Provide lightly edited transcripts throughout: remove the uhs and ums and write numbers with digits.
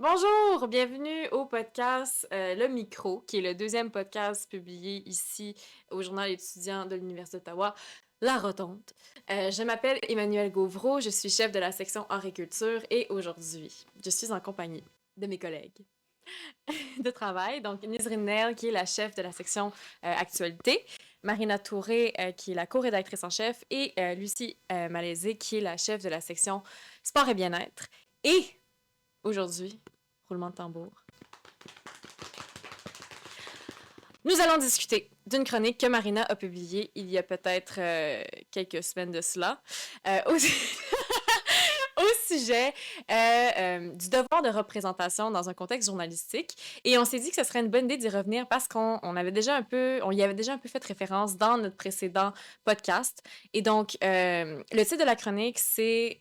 Bonjour, bienvenue au podcast Le Micro, qui est le deuxième podcast publié ici au Journal étudiant de l'Université d'Ottawa, La Rotonde. Je m'appelle Emmanuelle Gauvreau, je suis chef de la section Art et Culture et aujourd'hui, je suis en compagnie de mes collègues de travail, donc Nizrine Nel, qui est la chef de la section Actualité, Marina Touré, qui est la co-rédactrice en chef, et Lucie Malaisé, qui est la chef de la section Sport et bien-être. Et aujourd'hui, roulement de tambour, nous allons discuter d'une chronique que Marina a publiée il y a peut-être quelques semaines de cela, au, au sujet du devoir de représentation dans un contexte journalistique. Et on s'est dit que ce serait une bonne idée d'y revenir parce qu'on avait déjà un peu, on y avait déjà un peu fait référence dans notre précédent podcast. Et donc, le titre de la chronique, c'est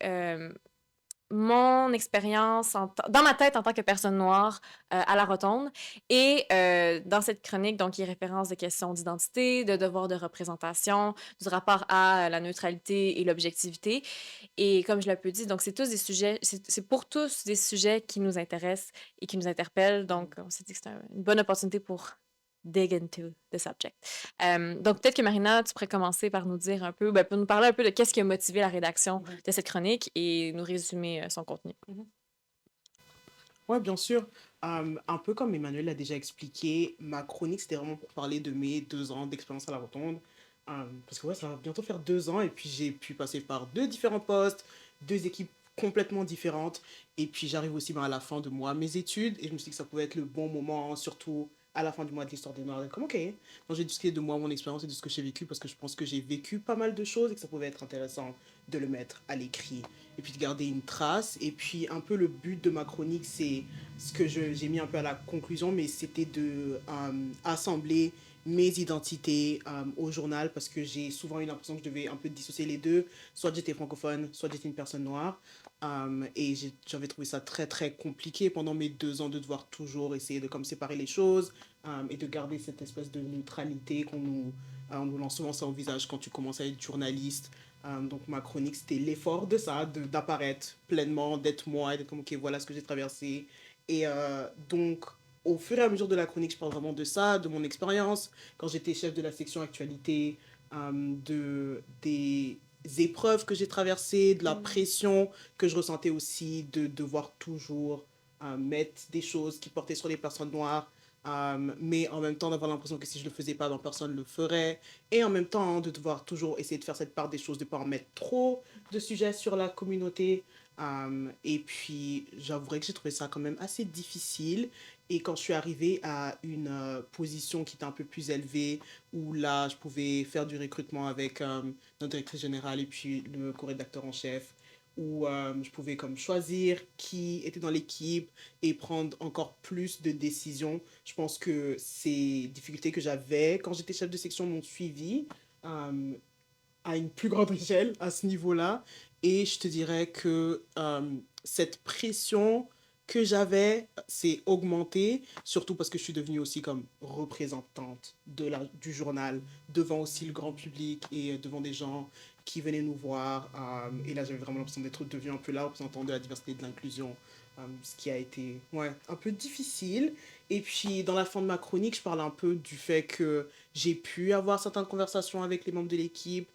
mon expérience dans ma tête en tant que personne noire à la Rotonde. Et dans cette chronique, donc, il référence des questions d'identité, de devoir de représentation, du rapport à la neutralité et l'objectivité. Et comme je l'ai un peu dit, donc, c'est tous des sujets, c'est pour tous des sujets qui nous intéressent et qui nous interpellent. Donc, on s'est dit que c'était une bonne opportunité pour dig into the subject. Donc, peut-être que Marina, tu pourrais commencer par nous dire un peu, pour nous parler un peu de qu'est-ce qui a motivé la rédaction de cette chronique et nous résumer son contenu. Ouais, bien sûr. Un peu comme Emmanuel l'a déjà expliqué, ma chronique, c'était vraiment pour parler de mes 2 ans d'expérience à la Rotonde. Parce que ouais, ça va bientôt faire 2 ans et puis j'ai pu passer par 2 différents postes, 2 équipes complètement différentes. Et puis j'arrive aussi à la fin de moi, mes études, et je me suis dit que ça pouvait être le bon moment, surtout à la fin du mois de l'histoire des Noirs. Et comme, ok, donc j'ai discuté de moi, mon expérience et de ce que j'ai vécu, parce que je pense que j'ai vécu pas mal de choses et que ça pouvait être intéressant de le mettre à l'écrit et puis de garder une trace. Et puis un peu le but de ma chronique, c'est ce que j'ai mis un peu à la conclusion, mais c'était de assembler mes identités au journal parce que j'ai souvent eu l'impression que je devais un peu dissocier les deux. Soit j'étais francophone, soit j'étais une personne noire. Et j'avais trouvé ça très très compliqué pendant mes 2 ans de devoir toujours essayer de comme séparer les choses et de garder cette espèce de neutralité on nous lance souvent ça au visage quand tu commences à être journaliste. Donc ma chronique, c'était l'effort de ça, d'apparaître pleinement, d'être moi, et d'être comme, ok, voilà ce que j'ai traversé. Et donc, au fur et à mesure de la chronique, je parle vraiment de ça, de mon expérience, quand j'étais chef de la section actualité, des épreuves que j'ai traversées, de la pression que je ressentais aussi, de devoir toujours mettre des choses qui portaient sur les personnes noires, mais en même temps d'avoir l'impression que si je le faisais pas, ben, personne le ferait. Et en même temps, de devoir toujours essayer de faire cette part des choses, de ne pas en mettre trop de sujets sur la communauté. Et puis, j'avouerais que j'ai trouvé ça quand même assez difficile. Et quand je suis arrivée à une position qui était un peu plus élevée, où là, je pouvais faire du recrutement avec notre directrice générale et puis le co-rédacteur en chef, où je pouvais comme choisir qui était dans l'équipe et prendre encore plus de décisions. Je pense que ces difficultés que j'avais quand j'étais chef de section m'ont suivi euh, à une plus grande échelle à ce niveau-là. Et je te dirais que cette pression que j'avais s'est augmentée, surtout parce que je suis devenue aussi comme représentante du journal devant aussi le grand public et devant des gens qui venaient nous voir. Et là, j'avais vraiment l'impression d'être devenue un peu la représentante de la diversité et de l'inclusion, ce qui a été ouais, un peu difficile. Et puis, dans la fin de ma chronique, je parle un peu du fait que j'ai pu avoir certaines conversations avec les membres de l'équipe.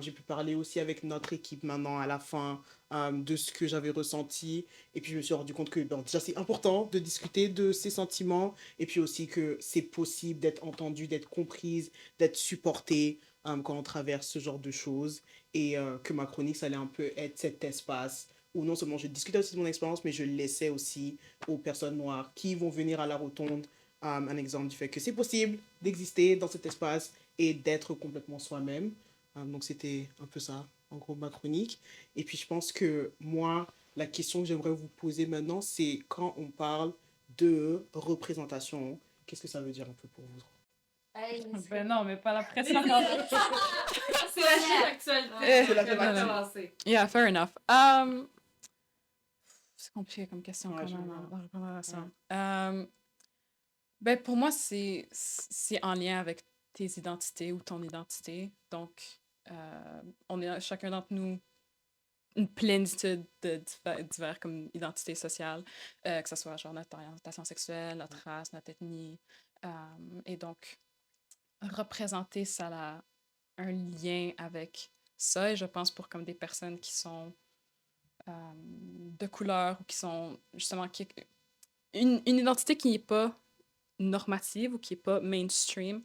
J'ai pu parler aussi avec notre équipe maintenant à la fin de ce que j'avais ressenti. Et puis je me suis rendu compte que bon, déjà c'est important de discuter de ces sentiments. Et puis aussi que c'est possible d'être entendu, d'être comprise, d'être supporté quand on traverse ce genre de choses. Et que ma chronique, ça allait un peu être cet espace où non seulement je discutais aussi de mon expérience, mais je laissais aussi aux personnes noires qui vont venir à la rotonde un exemple du fait que c'est possible d'exister dans cet espace et d'être complètement soi-même. Donc c'était un peu ça, en gros, ma chronique. Et puis je pense que moi, la question que j'aimerais vous poser maintenant, c'est quand on parle de représentation, qu'est-ce que ça veut dire un peu pour vous? Hey, Ben non, mais pas la pression. c'est la chute actualité. C'est la non, non. commencer. Yeah, fair enough. C'est compliqué comme question Ouais, quand je même, vois. la représentation. Ben pour moi, c'est en lien avec tes identités ou ton identité. Donc, on est chacun d'entre nous une plénitude de divers comme identités sociales, que ce soit genre notre orientation sexuelle, notre race, notre ethnie. Et donc, représenter, ça a un lien avec ça. Et je pense pour comme des personnes qui sont de couleur ou qui sont justement une identité qui n'est pas normative ou qui n'est pas mainstream,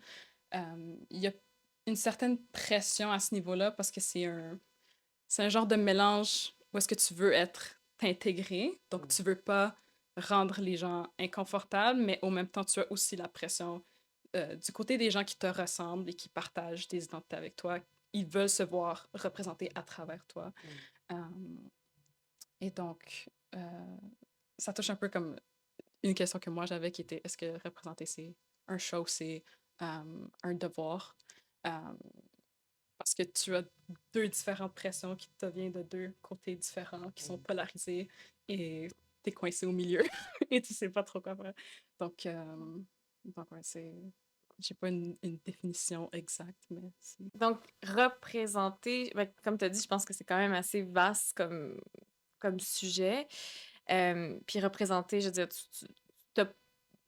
il y a une certaine pression à ce niveau-là parce que c'est un genre de mélange où est-ce que tu veux être intégré, donc tu veux pas rendre les gens inconfortables, mais au même temps, tu as aussi la pression du côté des gens qui te ressemblent et qui partagent des identités avec toi. Ils veulent se voir représentés à travers toi. Et donc, ça touche un peu comme une question que moi j'avais qui était est-ce que représenter c'est un choix ou c'est un devoir? Parce que tu as deux différentes pressions qui te viennent de deux côtés différents, qui sont polarisés et t'es coincé au milieu et tu sais pas trop quoi faire. Donc ouais, c'est. J'ai pas une définition exacte, mais c'est. Donc, représenter, ben, comme tu as dit, je pense que c'est quand même assez vaste comme sujet. Puis représenter, je veux dire,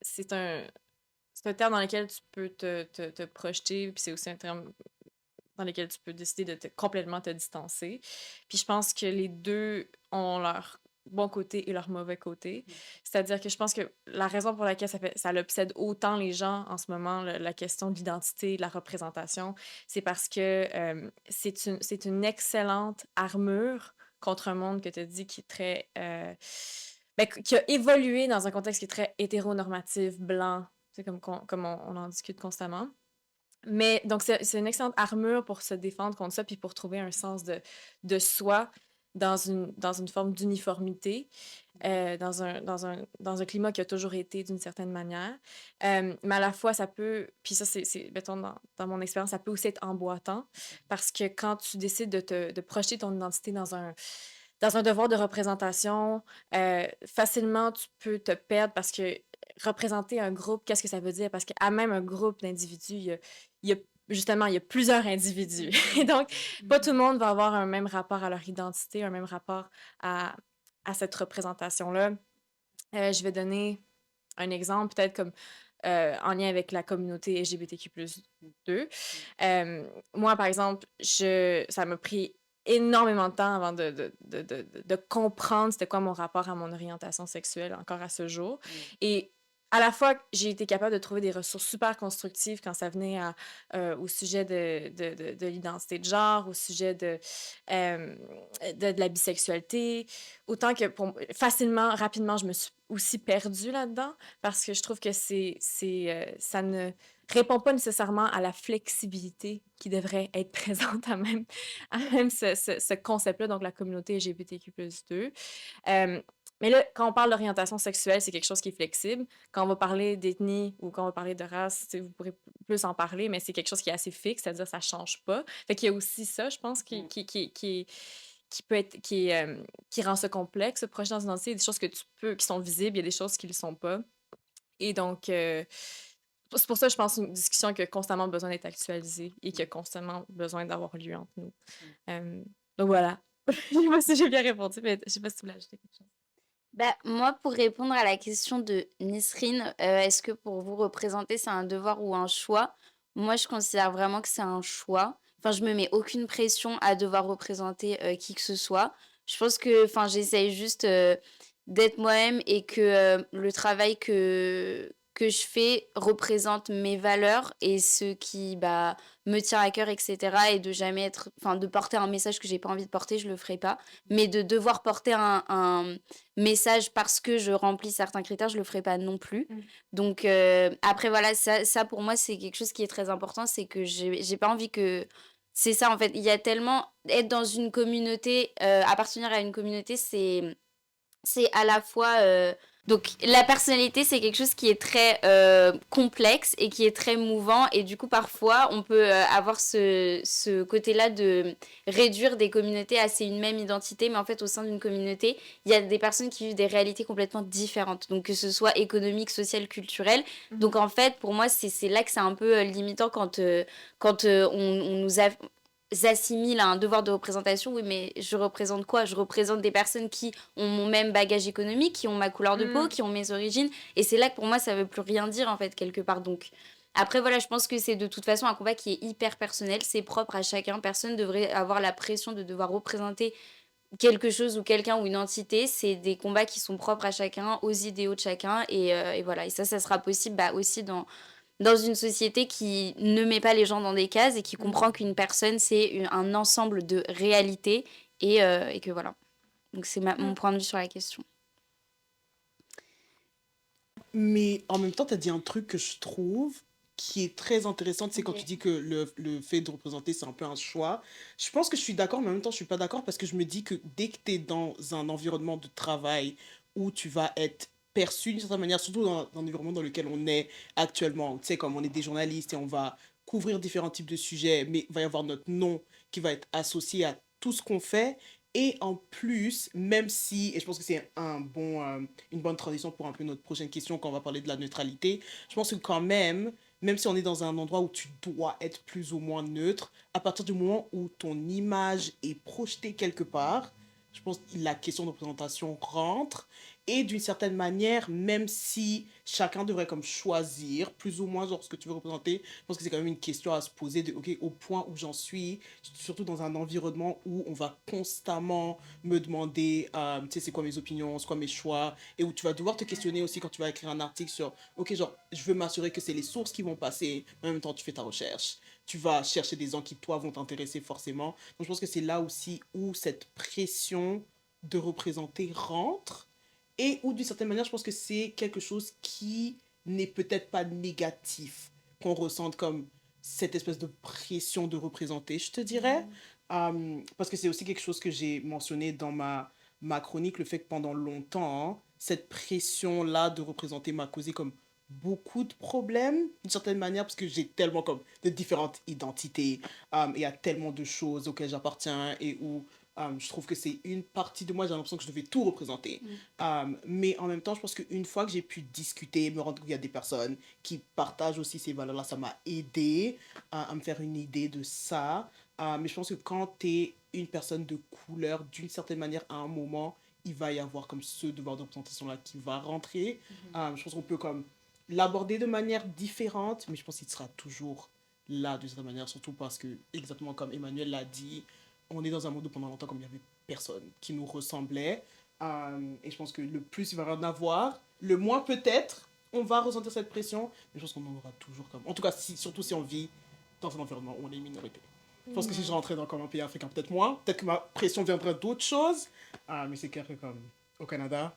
c'est un terme dans lequel tu peux te projeter, puis c'est aussi un terme dans lequel tu peux décider de complètement te distancer. Puis je pense que les deux ont leur bon côté et leur mauvais côté. C'est-à-dire que je pense que la raison pour laquelle ça l'obsède autant les gens en ce moment, la question de l'identité, de la représentation, c'est parce que c'est une excellente armure contre un monde que tu as dit qui est très... qui a évolué dans un contexte qui est très hétéronormatif, blanc, c'est comme on en discute constamment. Mais donc, c'est une excellente armure pour se défendre contre ça, puis pour trouver un sens de soi dans une forme d'uniformité, dans un climat qui a toujours été d'une certaine manière. Mais à la fois, ça peut, puis ça, mettons, dans mon expérience, ça peut aussi être emboîtant, parce que quand tu décides de projeter ton identité dans un devoir de représentation, facilement, tu peux te perdre parce que représenter un groupe, qu'est-ce que ça veut dire? Parce qu'à même un groupe d'individus, justement, il y a plusieurs individus. Et donc, pas tout le monde va avoir un même rapport à leur identité, un même rapport à cette représentation-là. Je vais donner un exemple, peut-être comme en lien avec la communauté LGBTQ+2. Moi, par exemple, ça m'a pris énormément de temps avant de comprendre c'était quoi mon rapport à mon orientation sexuelle encore à ce jour. Et à la fois, j'ai été capable de trouver des ressources super constructives quand ça venait au sujet de l'identité de genre, au sujet de la bisexualité, autant que facilement, rapidement, je me suis aussi perdue là-dedans parce que je trouve que ça ne répond pas nécessairement à la flexibilité qui devrait être présente à même ce concept-là, donc la communauté LGBTQ+2. Mais là, quand on parle d'orientation sexuelle, c'est quelque chose qui est flexible. Quand on va parler d'ethnie ou quand on va parler de race, vous pourrez plus en parler, mais c'est quelque chose qui est assez fixe, c'est-à-dire ça change pas. Fait qu'il y a aussi ça, je pense, qui rend ça complexe, ce projet dans une identité. Il y a des choses qui sont visibles, il y a des choses qui ne le sont pas. Et donc, c'est pour ça, je pense, une discussion qui a constamment besoin d'être actualisée et qui a constamment besoin d'avoir lieu entre nous. Donc voilà. Je ne sais pas si j'ai bien répondu, mais je ne sais pas si tu voulais ajouter quelque chose. Moi, pour répondre à la question de Nisrine, est-ce que pour vous représenter, c'est un devoir ou un choix? Moi, je considère vraiment que c'est un choix. Enfin, je me mets aucune pression à devoir représenter qui que ce soit. Je pense que, j'essaye juste d'être moi-même et que le travail que je fais représente mes valeurs et ce qui me tient à cœur, etc. Et de jamais de porter un message que j'ai pas envie de porter, je le ferai pas. Mais de devoir porter un message parce que je remplis certains critères, je le ferai pas non plus. Donc après voilà, ça pour moi c'est quelque chose qui est très important, c'est que j'ai pas envie que c'est ça en fait. Il y a tellement être dans une communauté, appartenir à une communauté, c'est à la fois donc la personnalité c'est quelque chose qui est très complexe et qui est très mouvant et du coup parfois on peut avoir ce côté-là de réduire des communautés à une même identité, mais en fait au sein d'une communauté il y a des personnes qui vivent des réalités complètement différentes, donc que ce soit économique, sociale, culturelle. Donc en fait pour moi c'est là que c'est un peu limitant quand on nous a... assimilent à un devoir de représentation. Oui, mais je représente quoi? Je représente des personnes qui ont mon même bagage économique, qui ont ma couleur de peau, qui ont mes origines. Et c'est là que pour moi, ça veut plus rien dire, en fait, quelque part. Donc, après, voilà, je pense que c'est de toute façon un combat qui est hyper personnel. C'est propre à chacun. Personne ne devrait avoir la pression de devoir représenter quelque chose ou quelqu'un ou une entité. C'est des combats qui sont propres à chacun, aux idéaux de chacun. Et voilà. Et ça sera possible aussi dans une société qui ne met pas les gens dans des cases et qui comprend qu'une personne, c'est un ensemble de réalités et que voilà. Donc, c'est mon point de vue sur la question. Mais en même temps, tu as dit un truc que je trouve qui est très intéressant, c'est quand tu dis que le fait de représenter, c'est un peu un choix. Je pense que je suis d'accord, mais en même temps, je suis pas d'accord parce que je me dis que dès que tu es dans un environnement de travail où tu vas être perçu d'une certaine manière, surtout dans l'environnement dans lequel on est actuellement, tu sais, comme on est des journalistes et on va couvrir différents types de sujets, mais il va y avoir notre nom qui va être associé à tout ce qu'on fait. Et en plus, même si, et je pense que c'est une bonne transition pour un peu notre prochaine question quand on va parler de la neutralité, je pense que quand même si on est dans un endroit où tu dois être plus ou moins neutre, à partir du moment où ton image est projetée quelque part, je pense que la question de représentation rentre. Et d'une certaine manière, même si chacun devrait comme choisir plus ou moins genre ce que tu veux représenter, je pense que c'est quand même une question à se poser de, ok, au point où j'en suis, surtout dans un environnement où on va constamment me demander, tu sais, c'est quoi mes opinions, c'est quoi mes choix, et où tu vas devoir te questionner aussi quand tu vas écrire un article sur, ok, genre, je veux m'assurer que c'est les sources qui vont passer, mais en même temps, tu fais ta recherche. Tu vas chercher des gens qui, toi, vont t'intéresser forcément. Donc, je pense que c'est là aussi où cette pression de représenter rentre et où, d'une certaine manière, je pense que c'est quelque chose qui n'est peut-être pas négatif, qu'on ressente comme cette espèce de pression de représenter, je te dirais. Parce que c'est aussi quelque chose que j'ai mentionné dans ma chronique, le fait que pendant longtemps, hein, cette pression-là de représenter m'a causé comme beaucoup de problèmes, d'une certaine manière, parce que j'ai tellement comme de différentes identités, il y a tellement de choses auxquelles j'appartiens et où je trouve que c'est une partie de moi, j'ai l'impression que je devais tout représenter. Mais en même temps, je pense qu'une fois que j'ai pu discuter, me rendre compte qu'il y a des personnes qui partagent aussi ces valeurs-là, ça m'a aidé à me faire une idée de ça. Mais je pense que quand tu es une personne de couleur, d'une certaine manière, à un moment, il va y avoir comme ce devoir de représentation-là qui va rentrer. Je pense qu'on peut comme l'aborder de manière différente, mais je pense qu'il sera toujours là d'une certaine manière, surtout parce que, exactement comme Emmanuel l'a dit, on est dans un monde où pendant longtemps, comme il n'y avait personne qui nous ressemblait. Et je pense que le plus il va y en avoir, le moins peut-être, on va ressentir cette pression, mais je pense qu'on en aura toujours comme... En tout cas, surtout si on vit dans un environnement où on est minorité. Je pense que si je rentrais dans comme un pays africain, peut-être moins, peut-être que ma pression viendrait d'autres choses, mais c'est clair que comme au Canada,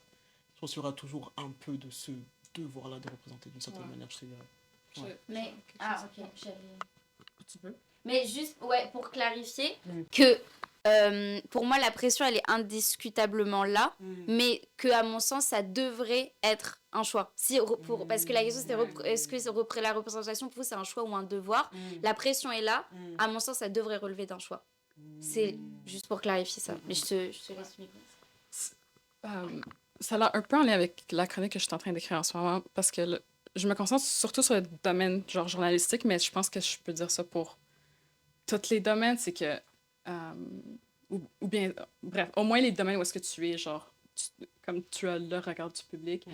je pense qu'il y aura toujours un peu de ce devoir-là de représenter d'une certaine manière, je dirais. Ouais. Mais, ok, Tu peux? Mais juste, pour clarifier, que pour moi, la pression, elle est indiscutablement là, mais que, à mon sens, ça devrait être un choix. Parce que la question, c'était est-ce que la représentation, pour vous, c'est un choix ou un devoir? La pression est là, à mon sens, ça devrait relever d'un choix. C'est juste pour clarifier ça. Mais je te laisse le micro. Ça a un peu en lien avec la chronique que je suis en train d'écrire en ce moment, parce que je me concentre surtout sur le domaine genre journalistique, mais je pense que je peux dire ça pour tous les domaines, c'est que ou bien bref, au moins les domaines où est-ce que tu es genre comme tu as le regard du public,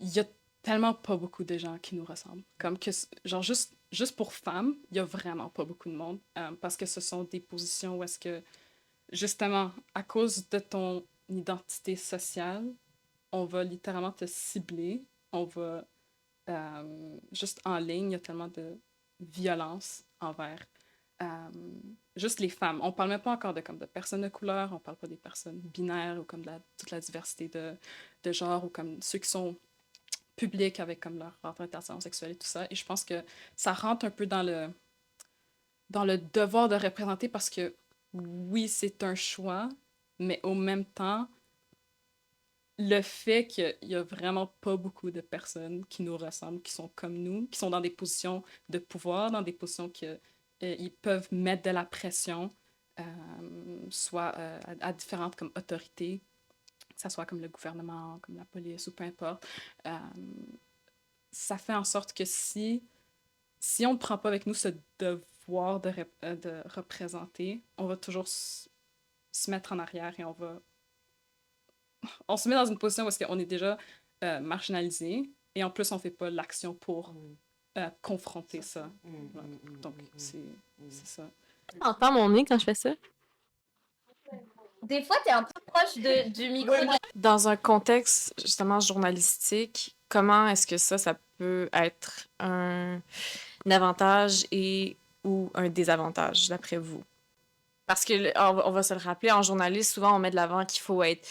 il y a tellement pas beaucoup de gens qui nous ressemblent, comme que genre juste pour femmes, il y a vraiment pas beaucoup de monde, parce que ce sont des positions où est-ce que justement à cause de ton identité sociale, on va littéralement te cibler, on va juste en ligne, il y a tellement de violence envers juste les femmes. On parle même pas encore de personnes de couleur, on parle pas des personnes binaires ou comme toute la diversité de genre ou comme ceux qui sont publics avec comme leur orientation sexuelle et tout ça. Et je pense que ça rentre un peu dans le devoir de représenter parce que oui, c'est un choix, mais au même temps, le fait qu'il y a vraiment pas beaucoup de personnes qui nous ressemblent, qui sont comme nous, qui sont dans des positions de pouvoir, dans des positions ils peuvent mettre de la pression, soit à différentes comme autorités, que ce soit comme le gouvernement, comme la police ou peu importe. Ça fait en sorte que si on ne prend pas avec nous ce devoir de représenter, on va toujours se mettre en arrière et on se met dans une position où on est déjà marginalisé et en plus on fait pas l'action pour confronter ça. Voilà. Donc c'est ça. Entends mon nez quand je fais ça? Des fois, t'es un peu proche du micro. Dans un contexte justement journalistique, comment est-ce que ça peut être un avantage et ou un désavantage d'après vous? Parce que on va se le rappeler, en journaliste, souvent on met de l'avant qu'il faut être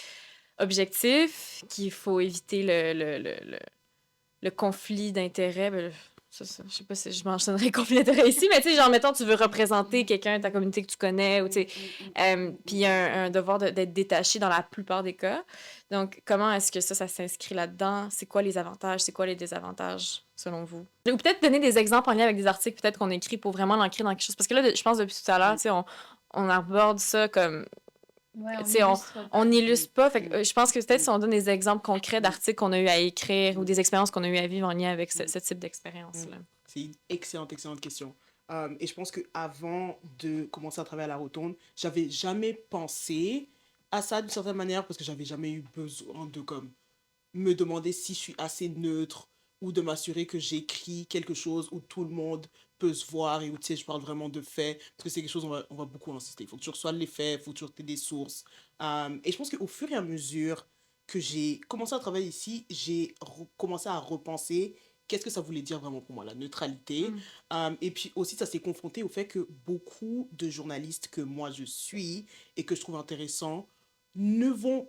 objectif, qu'il faut éviter le conflit d'intérêts. Ben, je sais pas si je mentionnerais conflit d'intérêts ici, mais tu sais, genre, mettons, tu veux représenter quelqu'un de ta communauté que tu connais, ou tu sais, puis il y a un devoir d'être détaché dans la plupart des cas. Donc, comment est-ce que ça s'inscrit là-dedans? C'est quoi les avantages? C'est quoi les désavantages, selon vous? Ou peut-être donner des exemples en lien avec des articles peut-être qu'on écrit pour vraiment l'ancrer dans quelque chose. Parce que là, je pense depuis tout à l'heure, tu sais, on aborde ça comme... Ouais, on n'illustre pas. Fait que, je pense que peut-être si on donne des exemples concrets d'articles qu'on a eu à écrire ou des expériences qu'on a eu à vivre en lien avec ce type d'expérience-là. C'est une excellente question. Et je pense qu'avant de commencer à travailler à la Rotonde, j'avais jamais pensé à ça d'une certaine manière parce que j'avais jamais eu besoin de comme me demander si je suis assez neutre ou de m'assurer que j'écris quelque chose où tout le monde peut se voir et où tu sais, je parle vraiment de faits parce que c'est quelque chose on va beaucoup insister. Il faut que tu reçoives les faits, il faut toujours que tu aies des sources. Et je pense qu'au fur et à mesure que j'ai commencé à travailler ici, j'ai commencé à repenser qu'est-ce que ça voulait dire vraiment pour moi, la neutralité. Et puis aussi, ça s'est confronté au fait que beaucoup de journalistes que moi je suis et que je trouve intéressants ne vont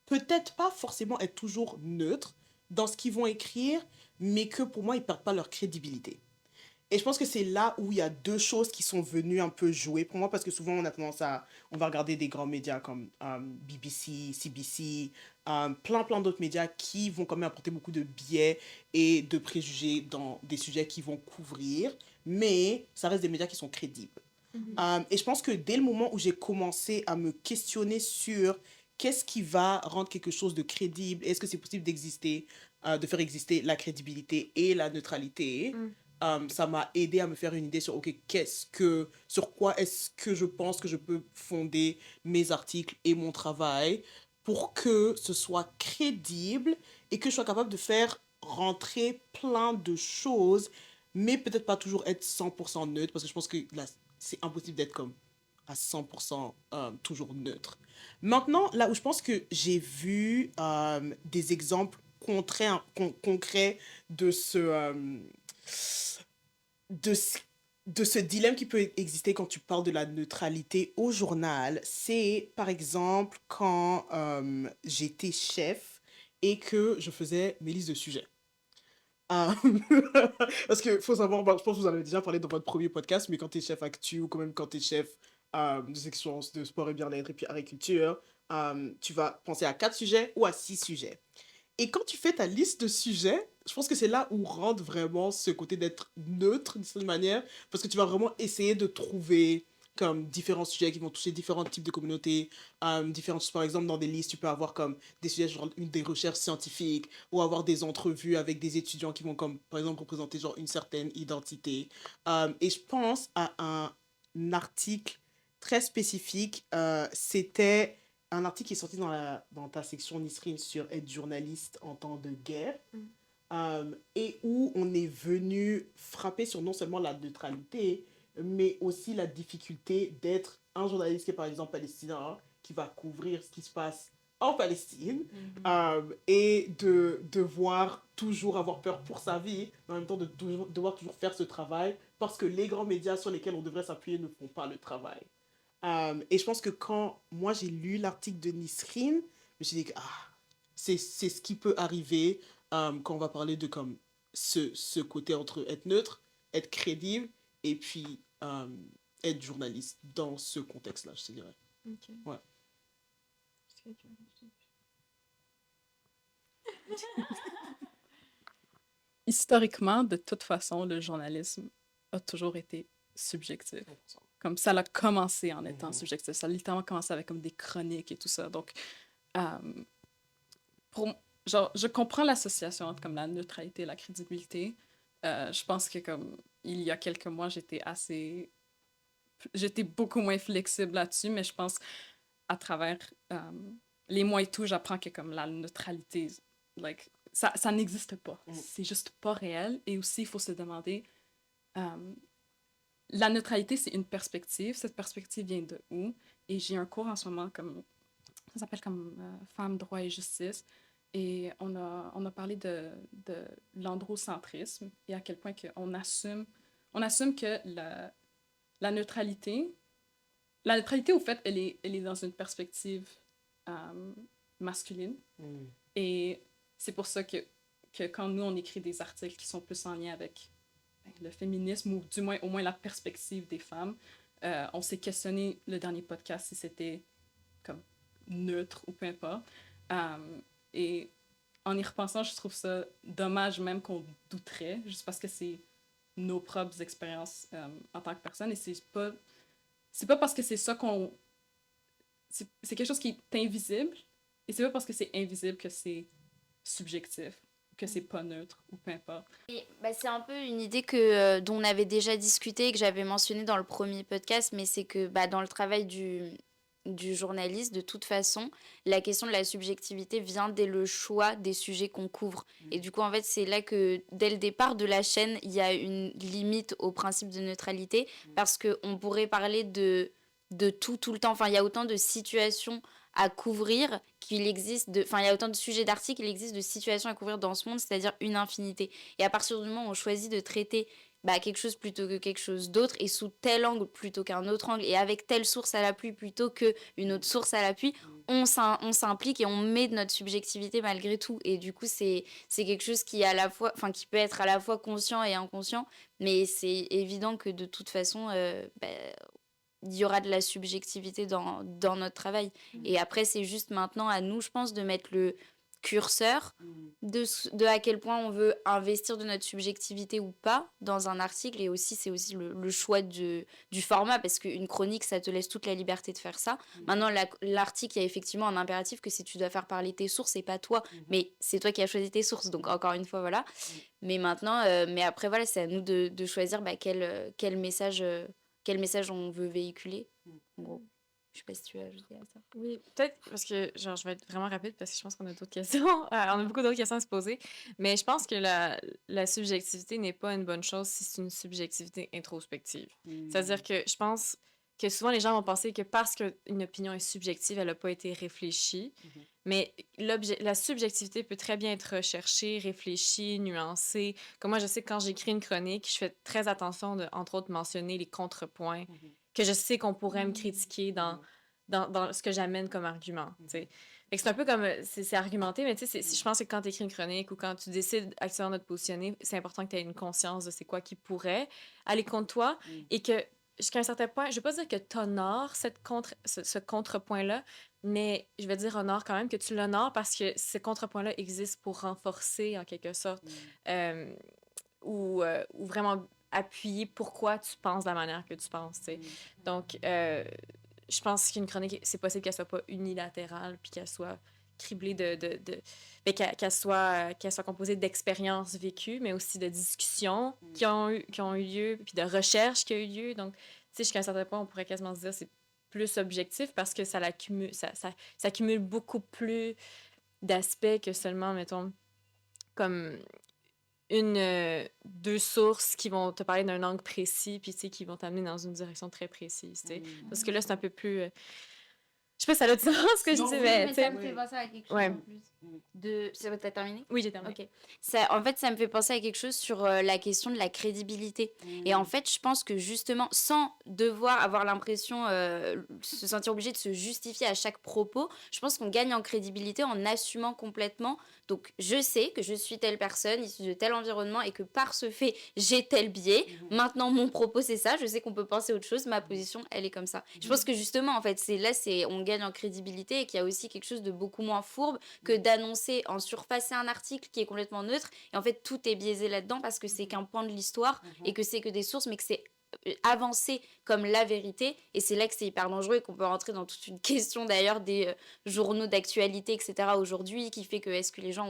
peut-être pas forcément être toujours neutres dans ce qu'ils vont écrire, mais que pour moi, ils perdent pas leur crédibilité. Et je pense que c'est là où il y a deux choses qui sont venues un peu jouer pour moi, parce que souvent on a tendance à... On va regarder des grands médias comme BBC, CBC, plein d'autres médias qui vont quand même apporter beaucoup de biais et de préjugés dans des sujets qu'ils vont couvrir, mais ça reste des médias qui sont crédibles. Et je pense que dès le moment où j'ai commencé à me questionner sur qu'est-ce qui va rendre quelque chose de crédible, est-ce que c'est possible d'exister, de faire exister la crédibilité et la neutralité, ça m'a aidé à me faire une idée sur ok, sur quoi est-ce que je pense que je peux fonder mes articles et mon travail pour que ce soit crédible et que je sois capable de faire rentrer plein de choses, mais peut-être pas toujours être 100% neutre parce que je pense que là, c'est impossible d'être comme à 100% toujours neutre. Maintenant, là où je pense que j'ai vu des exemples concrets de de, ce- de ce dilemme qui peut exister quand tu parles de la neutralité au journal, c'est par exemple quand j'étais chef et que je faisais mes listes de sujets. Ah, parce que faut savoir, bah, je pense que vous en avez déjà parlé dans votre premier podcast, mais quand tu es chef actu ou quand même quand tu es chef de section de sport et bien-être et puis agriculture, tu vas penser à 4 sujets ou à 6 sujets. Et quand tu fais ta liste de sujets, je pense que c'est là où rentre vraiment ce côté d'être neutre d'une certaine manière, parce que tu vas vraiment essayer de trouver comme différents sujets qui vont toucher différents types de communautés, par exemple dans des listes tu peux avoir comme des sujets genre des recherches scientifiques ou avoir des entrevues avec des étudiants qui vont comme par exemple représenter genre une certaine identité. Et je pense à un article très spécifique, c'était un article qui est sorti dans ta section Nisrine sur être journaliste en temps de guerre, et où on est venu frapper sur non seulement la neutralité, mais aussi la difficulté d'être un journaliste qui est par exemple palestinien, qui va couvrir ce qui se passe en Palestine, et de devoir toujours avoir peur pour sa vie, mais en même temps de devoir toujours faire ce travail, parce que les grands médias sur lesquels on devrait s'appuyer ne font pas le travail. Et je pense que quand moi j'ai lu l'article de Nisrine, je me suis dit que c'est ce qui peut arriver quand on va parler de comme ce côté entre être neutre, être crédible et puis être journaliste dans ce contexte-là, je te dirais. Ok. Ouais. Historiquement, de toute façon, le journalisme a toujours été subjectif. Comme ça a commencé en étant subjectif. Ça a littéralement commencé avec comme des chroniques et tout ça. Donc, genre, je comprends l'association entre comme la neutralité et la crédibilité. Je pense que comme il y a quelques mois, j'étais assez j'étais beaucoup moins flexible là-dessus, mais je pense à travers les mois et tout, j'apprends que comme la neutralité, like, ça n'existe pas. C'est juste pas réel. Et aussi, il faut se demander, la neutralité, c'est une perspective. Cette perspective vient de où? Et j'ai un cours en ce moment, comme ça s'appelle comme Femmes, droit et justice. Et on a parlé de l'androcentrisme et à quel point que on assume que la neutralité, au fait, elle est dans une perspective masculine. Et c'est pour ça que quand nous, on écrit des articles qui sont plus en lien avec le féminisme, ou du moins, au moins la perspective des femmes, on s'est questionné le dernier podcast si c'était comme neutre ou peu importe. Et en y repensant, je trouve ça dommage même qu'on douterait, juste parce que c'est nos propres expériences en tant que personne. Et c'est pas parce que c'est ça qu'on... C'est quelque chose qui est invisible, et c'est pas parce que c'est invisible que c'est subjectif, que c'est pas neutre, ou peu importe. Et, c'est un peu une idée dont on avait déjà discuté et que j'avais mentionné dans le premier podcast, mais c'est que dans le travail du journaliste, de toute façon, la question de la subjectivité vient dès le choix des sujets qu'on couvre. Et du coup, en fait, c'est là que, dès le départ de la chaîne, il y a une limite au principe de neutralité, parce qu'on pourrait parler de tout le temps. Enfin, il y a autant de situations à couvrir qu'il existe il y a autant de sujets d'articles, il existe de situations à couvrir dans ce monde, c'est-à-dire une infinité. Et à partir du moment où on choisit de traiter quelque chose plutôt que quelque chose d'autre, et sous tel angle plutôt qu'un autre angle, et avec telle source à l'appui plutôt qu'une autre source à l'appui, on s'implique et on met de notre subjectivité malgré tout. Et du coup, c'est quelque chose qui qui peut être à la fois conscient et inconscient, mais c'est évident que de toute façon, il y aura de la subjectivité dans notre travail. Et après, c'est juste maintenant à nous, je pense, de mettre le curseur de à quel point on veut investir de notre subjectivité ou pas dans un article. Et aussi, c'est aussi le choix du format, parce qu'une chronique, ça te laisse toute la liberté de faire ça. Maintenant, l'article, il y a effectivement un impératif que si tu dois faire parler tes sources, c'est pas toi, mais c'est toi qui as choisi tes sources. Donc, encore une fois, voilà. Mais maintenant, mais après, voilà, c'est à nous de choisir quel message on veut véhiculer, en gros. Je sais pas si tu veux ajouter à ça. Oui, peut-être parce que, genre, je vais être vraiment rapide parce que je pense qu'on a d'autres questions. On a beaucoup d'autres questions à se poser. Mais je pense que la subjectivité n'est pas une bonne chose si c'est une subjectivité introspective. C'est-à-dire que je pense que souvent les gens vont penser que parce qu'une opinion est subjective, elle n'a pas été réfléchie. Mais la subjectivité peut très bien être recherchée, réfléchie, nuancée. Comme moi, je sais que quand j'écris une chronique, je fais très attention de, entre autres, mentionner les contrepoints que je sais qu'on pourrait me critiquer dans ce que j'amène comme argument. Fait que c'est un peu comme... C'est argumenté, mais je pense que quand tu écris une chronique ou quand tu décides activement de te positionner, c'est important que tu aies une conscience de c'est quoi qui pourrait aller contre toi et que jusqu'à un certain point, je ne veux pas dire que tu honores ce contrepoint-là, mais je vais dire honore quand même, que tu l'honores parce que ce contrepoint-là existe pour renforcer en quelque sorte ou vraiment appuyer pourquoi tu penses de la manière que tu penses. Donc, je pense qu'une chronique, c'est possible qu'elle soit pas unilatérale puis qu'elle soit criblée mais qu'elle soit composée d'expériences vécues, mais aussi de discussions qui ont eu lieu, puis de recherches qui ont eu lieu. Donc, jusqu'à un certain point, on pourrait quasiment se dire que c'est plus objectif parce que ça accumule beaucoup plus d'aspects que seulement, mettons, comme deux sources qui vont te parler d'un angle précis, puis qui vont t'amener dans une direction très précise. Parce que là, c'est un peu plus... Je sais pas si ça a du sens ce que je dis, mais ça me fait penser à quelque chose en plus. T'as terminé? Oui, j'ai terminé. Ok. En fait, ça me fait penser à quelque chose sur la question de la crédibilité. Et en fait, je pense que justement, sans devoir avoir l'impression, se sentir obligé de se justifier à chaque propos, je pense qu'on gagne en crédibilité en assumant complètement. Donc, je sais que je suis telle personne, issue de tel environnement, et que par ce fait, j'ai tel biais. Maintenant, mon propos, c'est ça. Je sais qu'on peut penser autre chose. Ma position, elle est comme ça. Je pense que justement, en fait, on gagne en crédibilité et qu'il y a aussi quelque chose de beaucoup moins fourbe que d'annoncer en surface un article qui est complètement neutre. Et en fait, tout est biaisé là-dedans parce que c'est qu'un pan de l'histoire et que c'est que des sources, mais que c'est avancé comme la vérité. Et c'est là que c'est hyper dangereux et qu'on peut rentrer dans toute une question d'ailleurs des journaux d'actualité, etc. aujourd'hui, qui fait que est-ce que les gens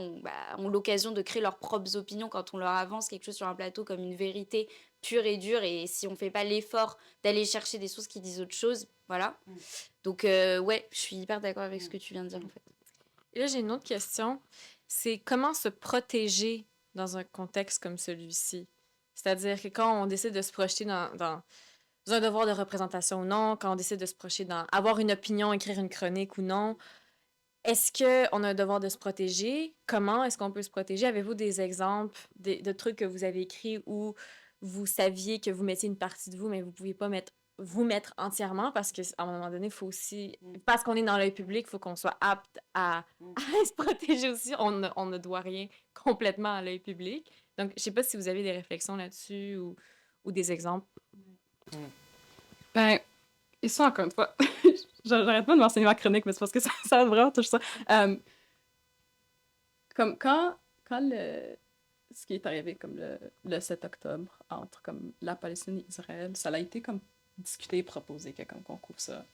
ont l'occasion de créer leurs propres opinions quand on leur avance quelque chose sur un plateau comme une vérité pur et dur, et si on fait pas l'effort d'aller chercher des sources qui disent autre chose, voilà. Donc, ouais, je suis hyper d'accord avec ce que tu viens de dire, en fait. Et là, j'ai une autre question. C'est comment se protéger dans un contexte comme celui-ci? C'est-à-dire que quand on décide de se projeter dans un devoir de représentation ou non, quand on décide de se projeter dans avoir une opinion, écrire une chronique ou non, est-ce qu'on a un devoir de se protéger? Comment est-ce qu'on peut se protéger? Avez-vous des exemples de trucs que vous avez écrits où vous saviez que vous mettiez une partie de vous, mais vous ne pouviez pas vous mettre entièrement parce qu'à un moment donné, il faut aussi, parce qu'on est dans l'œil public, il faut qu'on soit apte à se protéger aussi. On ne doit rien complètement à l'œil public. Donc, je ne sais pas si vous avez des réflexions là-dessus ou des exemples. Ben, et ça, encore une fois, j'arrête pas de m'enseigner ma chronique, mais c'est parce que ça vraiment touche ça. Comme quand ce qui est arrivé comme le 7 octobre entre comme la Palestine et Israël, ça a été comme discuté et proposé que comme qu'on couvre ça.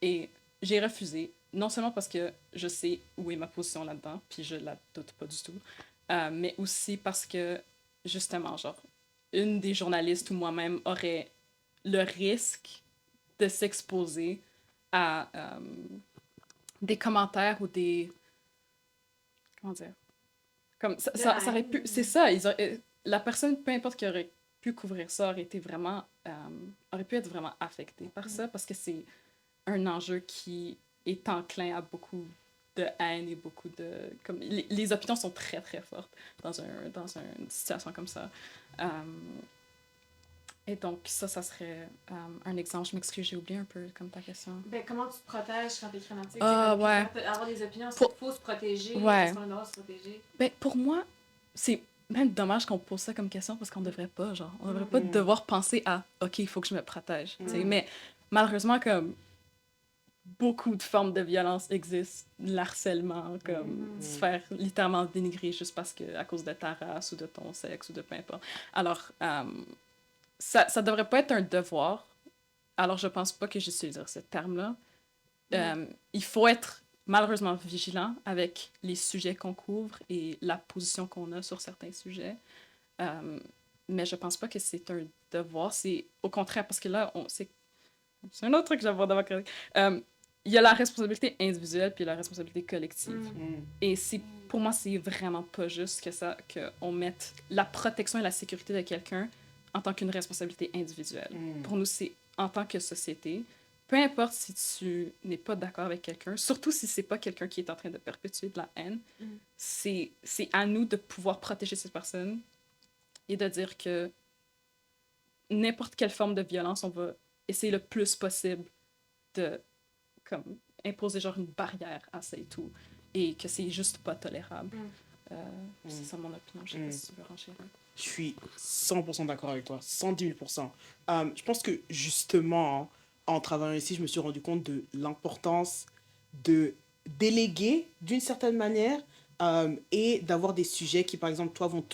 Et j'ai refusé, non seulement parce que je sais où est ma position là-dedans, puis je la doute pas du tout, mais aussi parce que, justement, genre, une des journalistes ou moi-même aurait le risque de s'exposer à des commentaires ou des... Comment dire? Comme ça aurait pu... C'est ça, la personne, peu importe qui aurait pu couvrir ça, aurait été vraiment... aurait pu être vraiment affectée par ça, parce que c'est un enjeu qui est enclin à beaucoup de haine et beaucoup de... Comme, les opinions sont très, très fortes dans une situation comme ça. Et donc, ça serait un exemple. Je m'excuse, j'ai oublié un peu comme ta question. Ben, comment tu te protèges quand tu écris un article? Ouais. Avoir des opinions, il faut se protéger. Ouais. Est-ce qu'on a le droit de se protéger? Ben, pour moi, c'est même dommage qu'on pose ça comme question parce qu'on devrait pas, genre, on devrait pas devoir penser à « OK, il faut que je me protège ». Mais malheureusement, comme beaucoup de formes de violence existent, l'harcèlement, comme se faire littéralement dénigrer juste parce que à cause de ta race ou de ton sexe ou de peu importe. Alors, ça devrait pas être un devoir. Alors, je pense pas que j'utiliserais ce terme-là. Il faut être malheureusement vigilant avec les sujets qu'on couvre et la position qu'on a sur certains sujets. Mais je pense pas que c'est un devoir. C'est au contraire, parce que là, c'est un autre truc que j'aborde dans ma chronique. Il y a la responsabilité individuelle puis la responsabilité collective. Et pour moi, c'est vraiment pas juste qu'on mette la protection et la sécurité de quelqu'un en tant qu'une responsabilité individuelle. Pour nous, c'est en tant que société. Peu importe si tu n'es pas d'accord avec quelqu'un, surtout si c'est pas quelqu'un qui est en train de perpétuer de la haine, c'est à nous de pouvoir protéger cette personne et de dire que n'importe quelle forme de violence, on va essayer le plus possible de comme, imposer genre une barrière à ça et tout, et que c'est juste pas tolérable. C'est ça mon opinion, je sais pas si tu veux renchérir. Je suis 100% d'accord avec toi, 110 000%. Je pense que justement, en travaillant ici, je me suis rendu compte de l'importance de déléguer d'une certaine manière et d'avoir des sujets qui, par exemple, toi, vont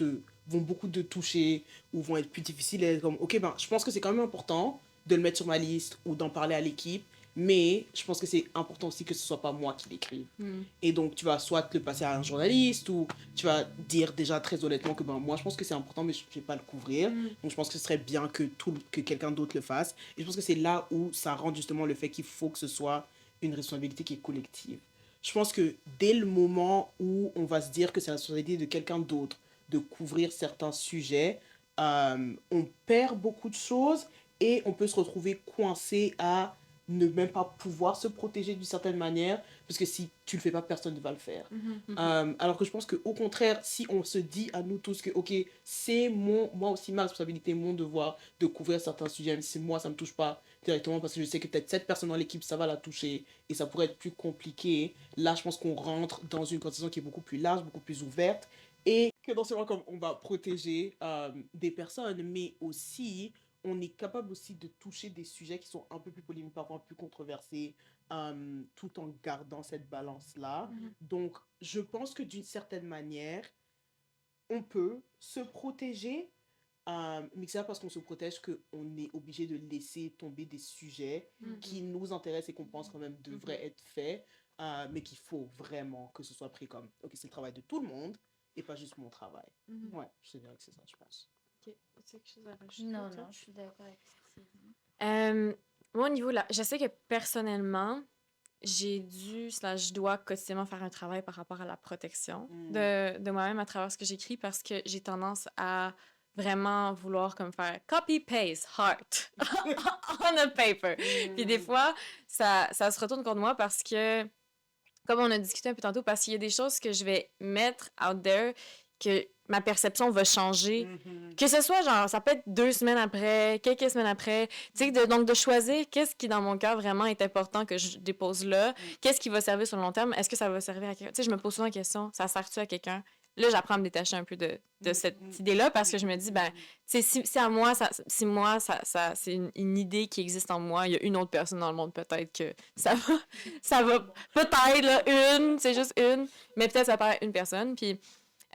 beaucoup te toucher ou vont être plus difficiles. Et être comme, ok, ben, je pense que c'est quand même important de le mettre sur ma liste ou d'en parler à l'équipe, mais je pense que c'est important aussi que ce soit pas moi qui l'écrive. Et donc, tu vas soit le passer à un journaliste ou tu vas dire déjà très honnêtement que ben, moi, je pense que c'est important, mais je ne vais pas le couvrir. Donc, je pense que ce serait bien que quelqu'un d'autre le fasse. Et je pense que c'est là où ça rend justement le fait qu'il faut que ce soit une responsabilité qui est collective. Je pense que dès le moment où on va se dire que c'est la responsabilité de quelqu'un d'autre de couvrir certains sujets, on perd beaucoup de choses et on peut se retrouver coincé à ne même pas pouvoir se protéger d'une certaine manière, parce que si tu le fais pas, personne ne va le faire. Alors que je pense qu'au contraire, si on se dit à nous tous que, ok, c'est moi aussi ma responsabilité, mon devoir de couvrir certains sujets, même si moi, ça me touche pas directement, parce que je sais que peut-être cette personne dans l'équipe, ça va la toucher, et ça pourrait être plus compliqué. Là, je pense qu'on rentre dans une conversation qui est beaucoup plus large, beaucoup plus ouverte, et que non seulement comme on va protéger des personnes, mais aussi on est capable aussi de toucher des sujets qui sont un peu plus polémiques, parfois plus controversés, tout en gardant cette balance-là. Donc, je pense que d'une certaine manière, on peut se protéger, mais c'est pas parce qu'on se protège qu'on est obligé de laisser tomber des sujets qui nous intéressent et qu'on pense quand même devraient être faits, mais qu'il faut vraiment que ce soit pris comme, ok, c'est le travail de tout le monde et pas juste mon travail. Ouais, je dirais que c'est ça, je pense. as quelque chose à rajouter, Non, toi? non, je suis d'accord avec ce que tu dis. Moi, au niveau là, je sais que personnellement, j'ai je dois quotidiennement faire un travail par rapport à la protection de moi-même à travers ce que j'écris parce que j'ai tendance à vraiment vouloir comme faire copy-paste heart on a paper. Puis des fois, ça se retourne contre moi parce que, comme on a discuté un peu tantôt, parce qu'il y a des choses que je vais mettre out there que ma perception va changer. Que ce soit, genre, ça peut être 2 semaines après, quelques semaines après. Tu sais, donc de choisir qu'est-ce qui, dans mon cœur, vraiment est important que je dépose là. Qu'est-ce qui va servir sur le long terme? Est-ce que ça va servir à quelqu'un? Tu sais, je me pose souvent la question, ça sert-tu à quelqu'un? Là, j'apprends à me détacher un peu de cette idée-là parce que je me dis, ben, tu sais, si à moi, si moi, c'est une idée qui existe en moi, il y a une autre personne dans le monde, peut-être que ça va peut-être, là, c'est juste une, mais peut-être ça paraît une personne. Puis,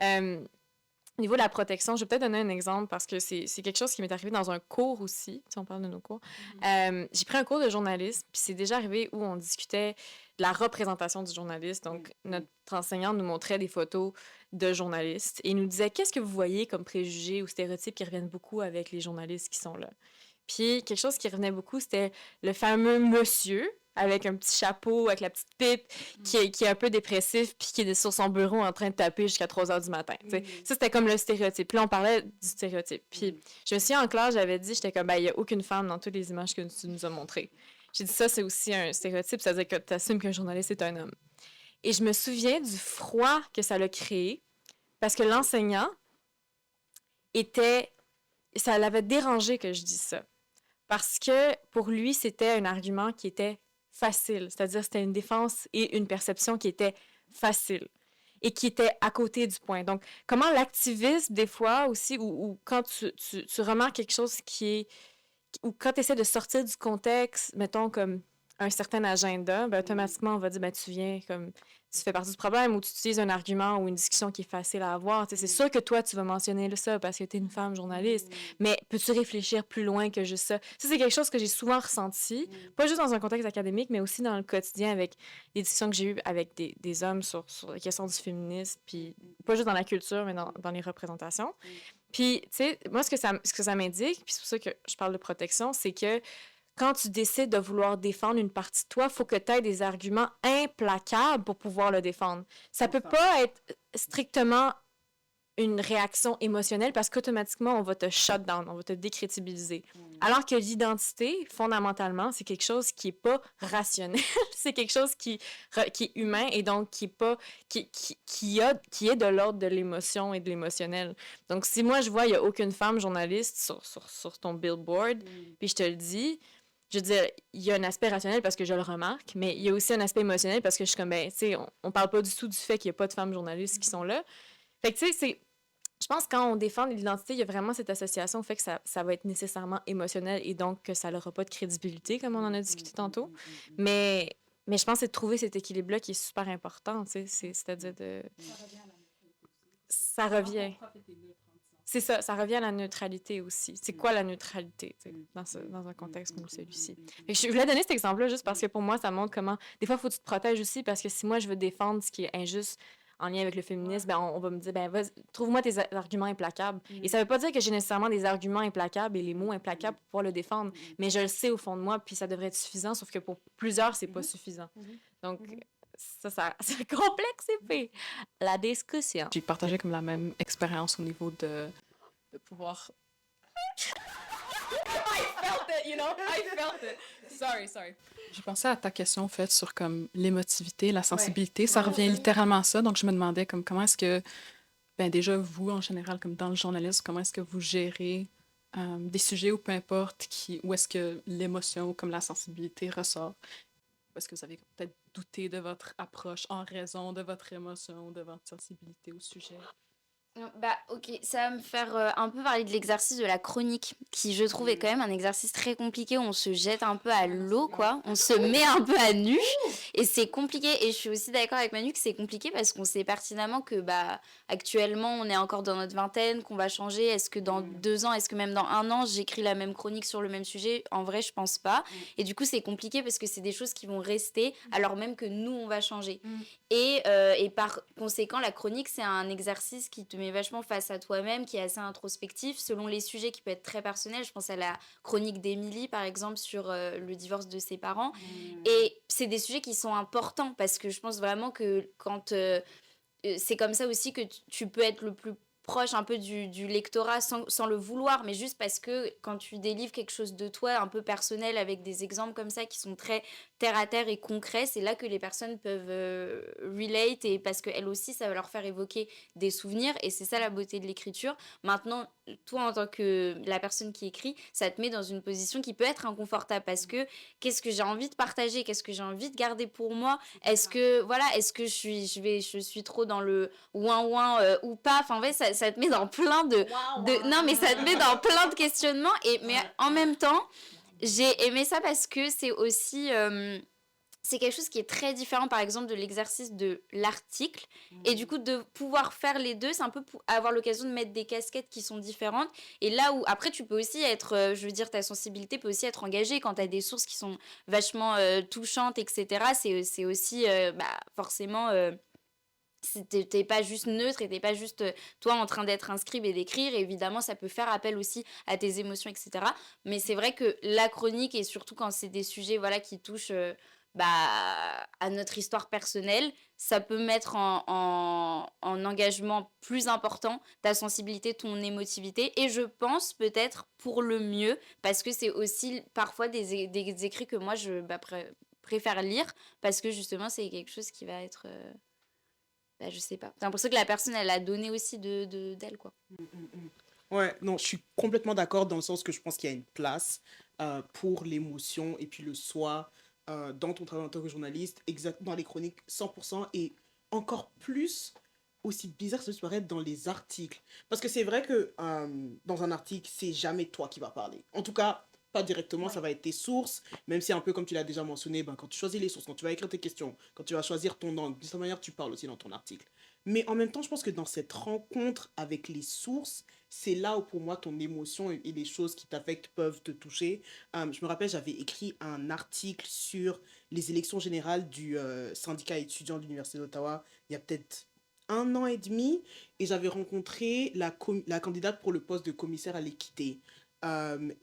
au niveau de la protection, je vais peut-être donner un exemple parce que c'est quelque chose qui m'est arrivé dans un cours aussi, si on parle de nos cours. J'ai pris un cours de journalisme, puis c'est déjà arrivé où on discutait de la représentation du journaliste. Donc, notre enseignante nous montrait des photos de journalistes et nous disait qu'est-ce que vous voyez comme préjugés ou stéréotypes qui reviennent beaucoup avec les journalistes qui sont là. Puis, quelque chose qui revenait beaucoup, c'était le fameux monsieur avec un petit chapeau, avec la petite pipe, qui est un peu dépressif, puis qui est sur son bureau en train de taper jusqu'à 3 heures du matin. Ça, c'était comme le stéréotype. Puis là, on parlait du stéréotype. Puis je me suis en classe, j'avais dit, j'étais comme, ben, il n'y a aucune femme dans toutes les images que tu nous as montrées. J'ai dit, ça, c'est aussi un stéréotype, c'est-à-dire que tu assumes qu'un journaliste est un homme. Et je me souviens du froid que ça l'a créé, parce que l'enseignant ça l'avait dérangé que je dise ça. Parce que pour lui, c'était un argument qui était facile, c'est-à-dire c'était une défense et une perception qui était facile et qui était à côté du point. Donc, comment l'activisme, des fois aussi, ou quand tu remarques quelque chose ou quand tu essaies de sortir du contexte, mettons comme un certain agenda, ben, automatiquement, on va dire, ben, tu fais partie du problème ou tu utilises un argument ou une discussion qui est facile à avoir. C'est sûr que toi, tu vas mentionner ça parce que tu es une femme journaliste, mais peux-tu réfléchir plus loin que juste ça? Ça, c'est quelque chose que j'ai souvent ressenti, pas juste dans un contexte académique, mais aussi dans le quotidien avec les discussions que j'ai eues avec des hommes sur les questions du féminisme, puis pas juste dans la culture, mais dans les représentations. Puis, tu sais, moi, ce que ça m'indique, puis c'est pour ça que je parle de protection, c'est que quand tu décides de vouloir défendre une partie de toi, il faut que tu aies des arguments implacables pour pouvoir le défendre. Ça peut pas être strictement une réaction émotionnelle parce qu'automatiquement, on va te shut down, on va te décrédibiliser. Alors que l'identité, fondamentalement, c'est quelque chose qui n'est pas rationnel. C'est quelque chose qui est humain et donc qui est de l'ordre de l'émotion et de l'émotionnel. Donc, si moi, je vois il n'y a aucune femme journaliste sur ton billboard, puis je te le dis, je veux dire, il y a un aspect rationnel parce que je le remarque, mais il y a aussi un aspect émotionnel parce que je suis comme, ben, tu sais, on parle pas du tout du fait qu'il n'y a pas de femmes journalistes qui sont là. Fait que, tu sais, je pense que quand on défend l'identité, il y a vraiment cette association au fait que ça va être nécessairement émotionnel et donc que ça n'aura pas de crédibilité, comme on en a discuté tantôt. Mais je pense que c'est de trouver cet équilibre-là qui est super important, tu sais, c'est-à-dire de... Ça revient. C'est ça revient à la neutralité aussi. C'est quoi la neutralité dans un contexte comme celui-ci? Je voulais donner cet exemple-là juste parce que pour moi, ça montre comment... Des fois, il faut que tu te protèges aussi parce que si moi, je veux défendre ce qui est injuste en lien avec le féminisme, ben, on va me dire, ben, trouve-moi tes arguments implacables. Et ça veut pas dire que j'ai nécessairement des arguments implacables et les mots implacables pour pouvoir le défendre, mais je le sais au fond de moi, puis ça devrait être suffisant, sauf que pour plusieurs, c'est pas suffisant. Donc, c'est complexifie la discussion. J'ai partagé comme la même expérience au niveau de pouvoir... I felt it, you know? I felt it. Sorry. Je pensais à ta question, en fait, sur comme l'émotivité, la sensibilité. Ça revient littéralement à ça. Donc, je me demandais comme comment est-ce que, ben déjà, vous, en général, comme dans le journalisme, comment est-ce que vous gérez des sujets ou peu importe où est-ce que l'émotion, comme la sensibilité, ressort? Ou est-ce que vous avez peut-être douté de votre approche en raison de votre émotion, de votre sensibilité au sujet? Bah, ok, ça va me faire un peu parler de l'exercice de la chronique, qui je trouve est quand même un exercice très compliqué où on se jette un peu à l'eau, quoi. On se met un peu à nu et c'est compliqué. Et je suis aussi d'accord avec Manu que c'est compliqué parce qu'on sait pertinemment que bah, actuellement on est encore dans notre vingtaine, qu'on va changer. Est-ce que dans 2 ans, est-ce que même dans 1 an, j'écris la même chronique sur le même sujet? En vrai, je pense pas. Et du coup, c'est compliqué parce que c'est des choses qui vont rester alors même que nous, on va changer. Et par conséquent, la chronique, c'est un exercice qui te met met vachement face à toi-même, qui est assez introspectif, selon les sujets qui peut être très personnels. Je pense à la chronique d'Émilie, par exemple, sur le divorce de ses parents. Et c'est des sujets qui sont importants, parce que je pense vraiment que quand... c'est comme ça aussi que tu peux être le plus proche un peu du lectorat sans le vouloir, mais juste parce que quand tu délivres quelque chose de toi un peu personnel avec des exemples comme ça qui sont très terre à terre et concrets, c'est là que les personnes peuvent relate, et parce qu'elles aussi ça va leur faire évoquer des souvenirs, et c'est ça la beauté de l'écriture. Maintenant, toi en tant que la personne qui écrit, ça te met dans une position qui peut être inconfortable, parce que qu'est-ce que j'ai envie de partager, qu'est-ce que j'ai envie de garder pour moi, est-ce que je suis trop dans le ouin ou pas, enfin en fait ça te met dans plein non mais ça te met dans plein de questionnements, mais en même temps j'ai aimé ça parce que c'est aussi c'est quelque chose qui est très différent, par exemple, de l'exercice de l'article. Et du coup, de pouvoir faire les deux, c'est un peu pour avoir l'occasion de mettre des casquettes qui sont différentes. Et là où, après, tu peux aussi être, je veux dire, ta sensibilité peut aussi être engagée quand tu as des sources qui sont vachement touchantes, etc. C'est aussi, forcément... t'es pas juste neutre, et t'es pas juste toi en train d'être un scribe et d'écrire. Et évidemment ça peut faire appel aussi à tes émotions, etc. Mais c'est vrai que la chronique, et surtout quand c'est des sujets voilà qui touchent à notre histoire personnelle, ça peut mettre en engagement plus important ta sensibilité, ton émotivité, et je pense peut-être pour le mieux, parce que c'est aussi parfois des écrits que moi je préfère lire, parce que justement c'est quelque chose qui va être je sais pas. J'ai l'impression que la personne, elle a donné aussi d'elle, quoi. Ouais, non, je suis complètement d'accord dans le sens que je pense qu'il y a une place pour l'émotion et puis le soi dans ton travail en tant que journaliste, dans les chroniques 100%, et encore plus, aussi bizarre que ça puisse paraître, dans les articles. Parce que c'est vrai que dans un article, c'est jamais toi qui vas parler. En tout cas, pas directement, ça va être tes sources, même si un peu comme tu l'as déjà mentionné, quand tu choisis les sources, quand tu vas écrire tes questions, quand tu vas choisir ton angle, de cette manière, tu parles aussi dans ton article. Mais en même temps, je pense que dans cette rencontre avec les sources, c'est là où pour moi ton émotion et les choses qui t'affectent peuvent te toucher. Je me rappelle, j'avais écrit un article sur les élections générales du syndicat étudiant de l'Université d'Ottawa il y a peut-être 1 an et demi, et j'avais rencontré la candidate pour le poste de commissaire à l'équité.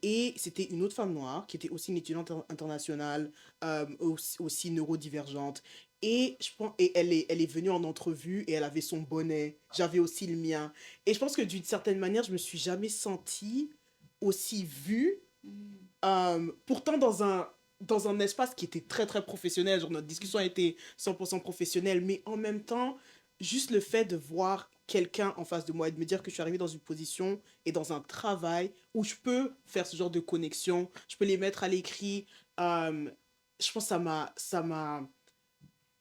Et c'était une autre femme noire qui était aussi une étudiante internationale, aussi neurodivergente. Et elle est venue en entrevue et elle avait son bonnet. J'avais aussi le mien. Et je pense que d'une certaine manière, je me suis jamais sentie aussi vue. Pourtant, dans un espace qui était très, très professionnel. Genre, notre discussion a été 100% professionnelle. Mais en même temps, juste le fait de voir quelqu'un en face de moi et de me dire que je suis arrivée dans une position et dans un travail où je peux faire ce genre de connexion, je peux les mettre à l'écrit. Je pense que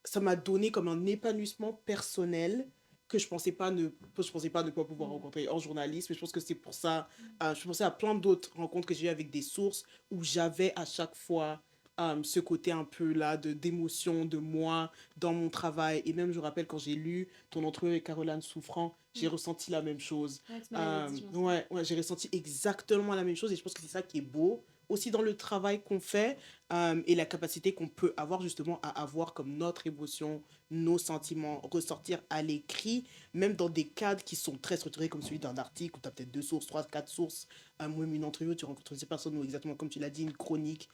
ça m'a donné comme un épanouissement personnel que je pensais pas ne pas pouvoir rencontrer en journalisme. Et je pense que c'est pour ça, je pensais à plein d'autres rencontres que j'ai eues avec des sources où j'avais à chaque fois ce côté un peu là d'émotion de moi dans mon travail. Et même je rappelle quand j'ai lu ton entrevue avec Caroline Souffrant, j'ai ressenti la même chose. Ouais, j'ai ressenti exactement la même chose, et je pense que c'est ça qui est beau aussi dans le travail qu'on fait, et la capacité qu'on peut avoir justement à avoir comme notre émotion, nos sentiments ressortir à l'écrit, même dans des cadres qui sont très structurés comme celui d'un article où tu as peut-être 2 sources, 3, 4 sources, ou même une entrevue où tu rencontres ces personnes, ou exactement comme tu l'as dit, une chronique.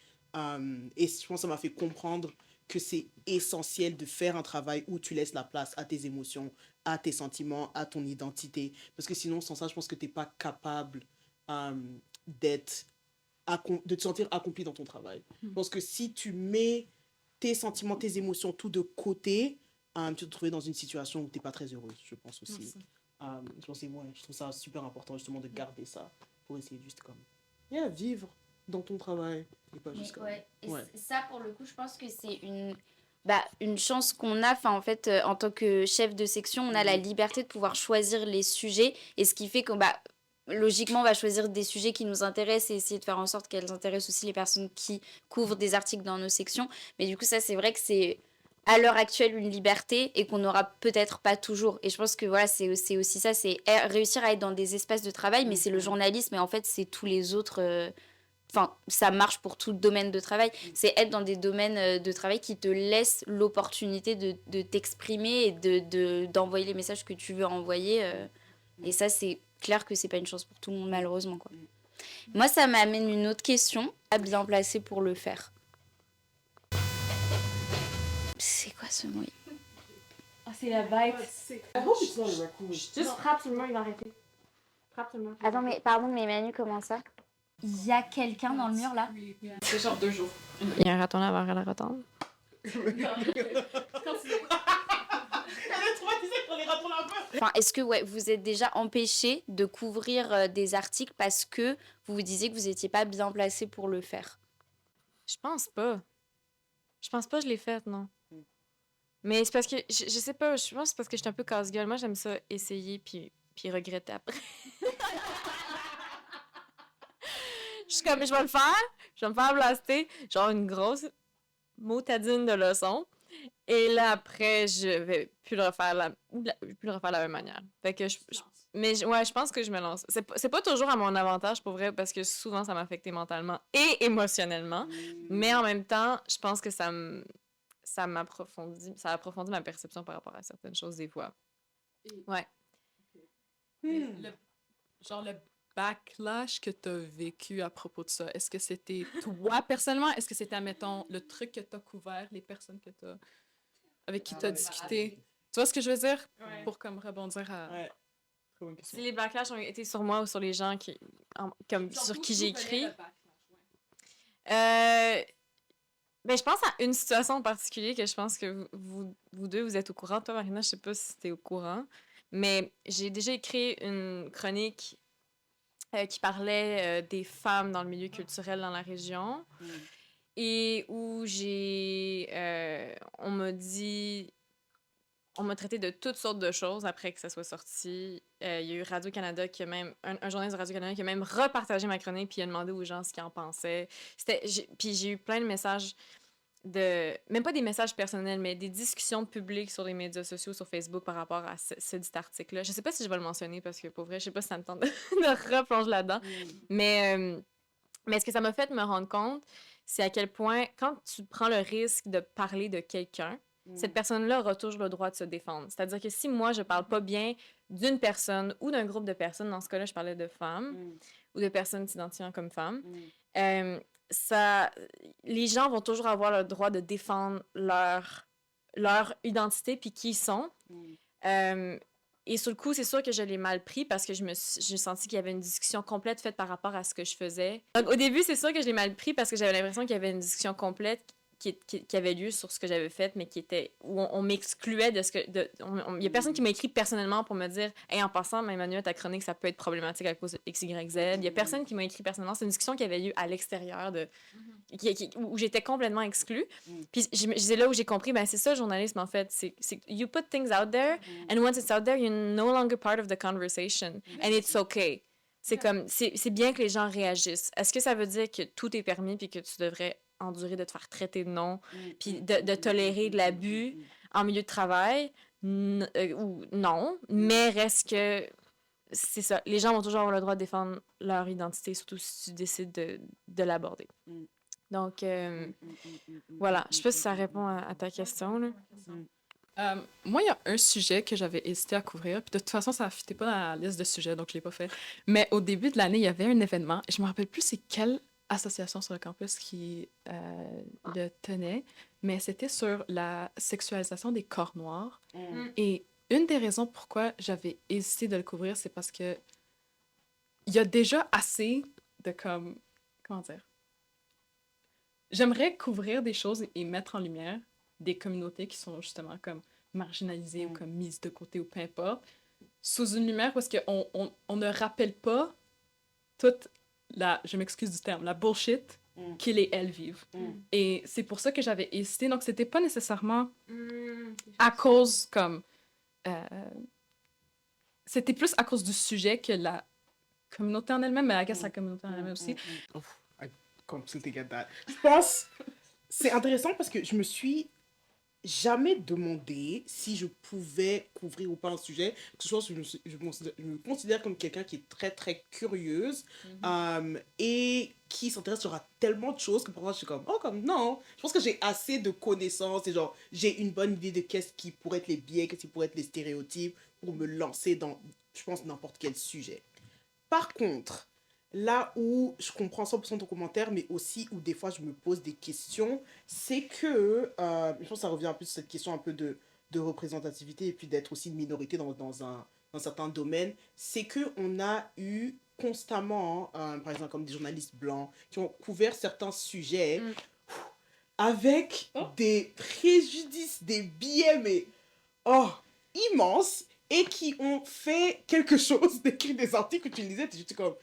Et je pense que ça m'a fait comprendre que c'est essentiel de faire un travail où tu laisses la place à tes émotions, à tes sentiments, à ton identité. Parce que sinon, sans ça, je pense que tu n'es pas capable d'être de te sentir accompli dans ton travail. Je pense que si tu mets tes sentiments, tes émotions, tout de côté, tu vas te trouver dans une situation où tu n'es pas très heureuse, je pense aussi. Je trouve ça super important justement de garder ça pour essayer juste comme vivre dans ton travail et pas juste comme... Ça, pour le coup, je pense que c'est une chance qu'on a. Enfin, en fait, en tant que chef de section, on a la liberté de pouvoir choisir les sujets, et ce qui fait que logiquement, on va choisir des sujets qui nous intéressent et essayer de faire en sorte qu'elles intéressent aussi les personnes qui couvrent des articles dans nos sections. Mais du coup, ça, c'est vrai que c'est à l'heure actuelle une liberté, et qu'on n'aura peut-être pas toujours. Et je pense que voilà, c'est aussi ça, c'est réussir à être dans des espaces de travail, mais c'est le journalisme, et en fait, c'est tous les autres... Enfin, ça marche pour tout domaine de travail. C'est être dans des domaines de travail qui te laissent l'opportunité de t'exprimer et d'envoyer les messages que tu veux envoyer. Et ça, c'est clair que c'est pas une chance pour tout le monde, malheureusement, quoi. Moi, ça m'amène une autre question. Pas bien placé pour le faire. C'est quoi ce bruit? Ah, c'est la bête. I hope it's not a raccoon. Juste frappe sur le mur, il va arrêter. Frappe sur le mur. Attends, mais pardon, mais Manu, comment ça? Il y a quelqu'un dans le mur, là? C'est genre 2 jours. Il y a un raton là vers la rotonde. Elle est traumatisée pour les ratons laveurs. Enfin, est-ce que vous êtes déjà empêché de couvrir des articles parce que vous vous disiez que vous n'étiez pas bien placé pour le faire? Je pense pas. Je pense pas que je l'ai faite, non. Mais c'est parce que, je sais pas, je pense que c'est parce que je suis un peu casse-gueule. Moi, j'aime ça essayer puis regretter après. Je suis comme, je vais le faire, je vais me faire blaster, genre une grosse motadine de leçon. Et là, après, je vais plus le refaire plus le refaire de la même manière. Fait que ouais, je pense que je me lance. C'est pas toujours à mon avantage, pour vrai, parce que souvent, ça m'a affecté mentalement et émotionnellement. Mais en même temps, je pense que ça a approfondi ma perception par rapport à certaines choses des fois. Ouais. Genre le backlash que tu as vécu à propos de ça, est-ce que c'était toi personnellement? Est-ce que c'était, admettons, le truc que tu as couvert, les personnes avec qui tu as discuté? Tu vois ce que je veux dire? Ouais. Pour comme rebondir à... Ouais. Très bonne question. Si les backlash ont été sur moi ou sur les gens sur qui j'ai écrit. Ben, je pense à une situation en particulier que je pense que vous deux, vous êtes au courant. Toi, Marina, je sais pas si t'es au courant, mais j'ai déjà écrit une chronique qui parlait des femmes dans le milieu culturel dans la région et où on m'a traité de toutes sortes de choses après que ça soit sorti. Il y a eu Radio-Canada qui a même... Un journaliste de Radio-Canada qui a même repartagé ma chronique puis il a demandé aux gens ce qu'ils en pensaient. Puis j'ai eu plein de messages même pas des messages personnels, mais des discussions publiques sur les médias sociaux, sur Facebook par rapport à ce dit article-là. Je sais pas si je vais le mentionner parce que pour vrai, je sais pas si ça me tente de replonger là-dedans. Mais ce que ça m'a fait me rendre compte, c'est à quel point, quand tu prends le risque de parler de quelqu'un, cette personne-là aura toujours le droit de se défendre. C'est-à-dire que si moi, je parle pas bien d'une personne ou d'un groupe de personnes, dans ce cas-là, je parlais de femmes ou de personnes s'identifiant comme femmes, les gens vont toujours avoir le droit de défendre leur identité puis qui ils sont. Et sur le coup, c'est sûr que je l'ai mal pris parce que j'ai senti qu'il y avait une discussion complète faite par rapport à ce que je faisais. Donc, au début, c'est sûr que je l'ai mal pris parce que j'avais l'impression qu'il y avait une discussion complète qui avait lieu sur ce que j'avais fait, mais où on m'excluait de ce que... Il y a personne qui m'a écrit personnellement pour me dire « Hey, en passant, Emmanuel, ta chronique, ça peut être problématique à cause de X, Y, Z. » Il y a personne qui m'a écrit personnellement. C'est une discussion qui avait lieu à l'extérieur, où j'étais complètement exclue. Puis c'est là où j'ai compris, ben c'est ça le journalisme, en fait. C'est you put things out there, and once it's out there, you're no longer part of the conversation. And it's okay. C'est comme... C'est bien que les gens réagissent. Est-ce que ça veut dire que tout est permis puis que tu devrais endurer de te faire traiter de nom, puis de tolérer de l'abus en milieu de travail, ou non, mais reste que c'est ça. Les gens vont toujours avoir le droit de défendre leur identité, surtout si tu décides de l'aborder. Donc, voilà. Je sais pas si ça répond à ta question, là. Moi, il y a un sujet que j'avais hésité à couvrir, puis de toute façon, ça ne fitait pas dans la liste de sujets, donc je ne l'ai pas fait. Mais au début de l'année, il y avait un événement, et je ne me rappelle plus c'est quelle association sur le campus qui le tenait, mais c'était sur la sexualisation des corps noirs. Et une des raisons pourquoi j'avais hésité de le couvrir, c'est parce que il y a déjà assez de comment dire? J'aimerais couvrir des choses et mettre en lumière des communautés qui sont justement comme marginalisées ou comme mises de côté ou peu importe, sous une lumière parce qu'on ne rappelle pas toute je m'excuse du terme, la bullshit qu'ils et elles vivent. Et c'est pour ça que j'avais hésité. Donc, c'était pas nécessairement à cause comme... c'était plus à cause du sujet que la communauté en elle-même, mais I guess la communauté en elle-même aussi. I completely get that. Je pense... C'est intéressant parce que je me suis jamais demandé si je pouvais couvrir ou pas un sujet. Parce que je pense que je me considère comme quelqu'un qui est très, très curieuse et qui s'intéresse à tellement de choses que parfois je suis comme, non. Je pense que j'ai assez de connaissances et genre, j'ai une bonne idée de qu'est-ce qui pourrait être les biais, qu'est-ce qui pourrait être les stéréotypes pour me lancer dans je pense, n'importe quel sujet. Par contre, là où je comprends 100% ton commentaire, mais aussi où des fois je me pose des questions, c'est que, je pense que ça revient un peu sur cette question un peu de représentativité et puis d'être aussi une minorité dans certains domaines, c'est qu'on a eu constamment, par exemple comme des journalistes blancs, qui ont couvert certains sujets avec des préjudices, des biais, mais immenses, et qui ont fait quelque chose, d'écrire des articles que tu lisais, tu étais comme,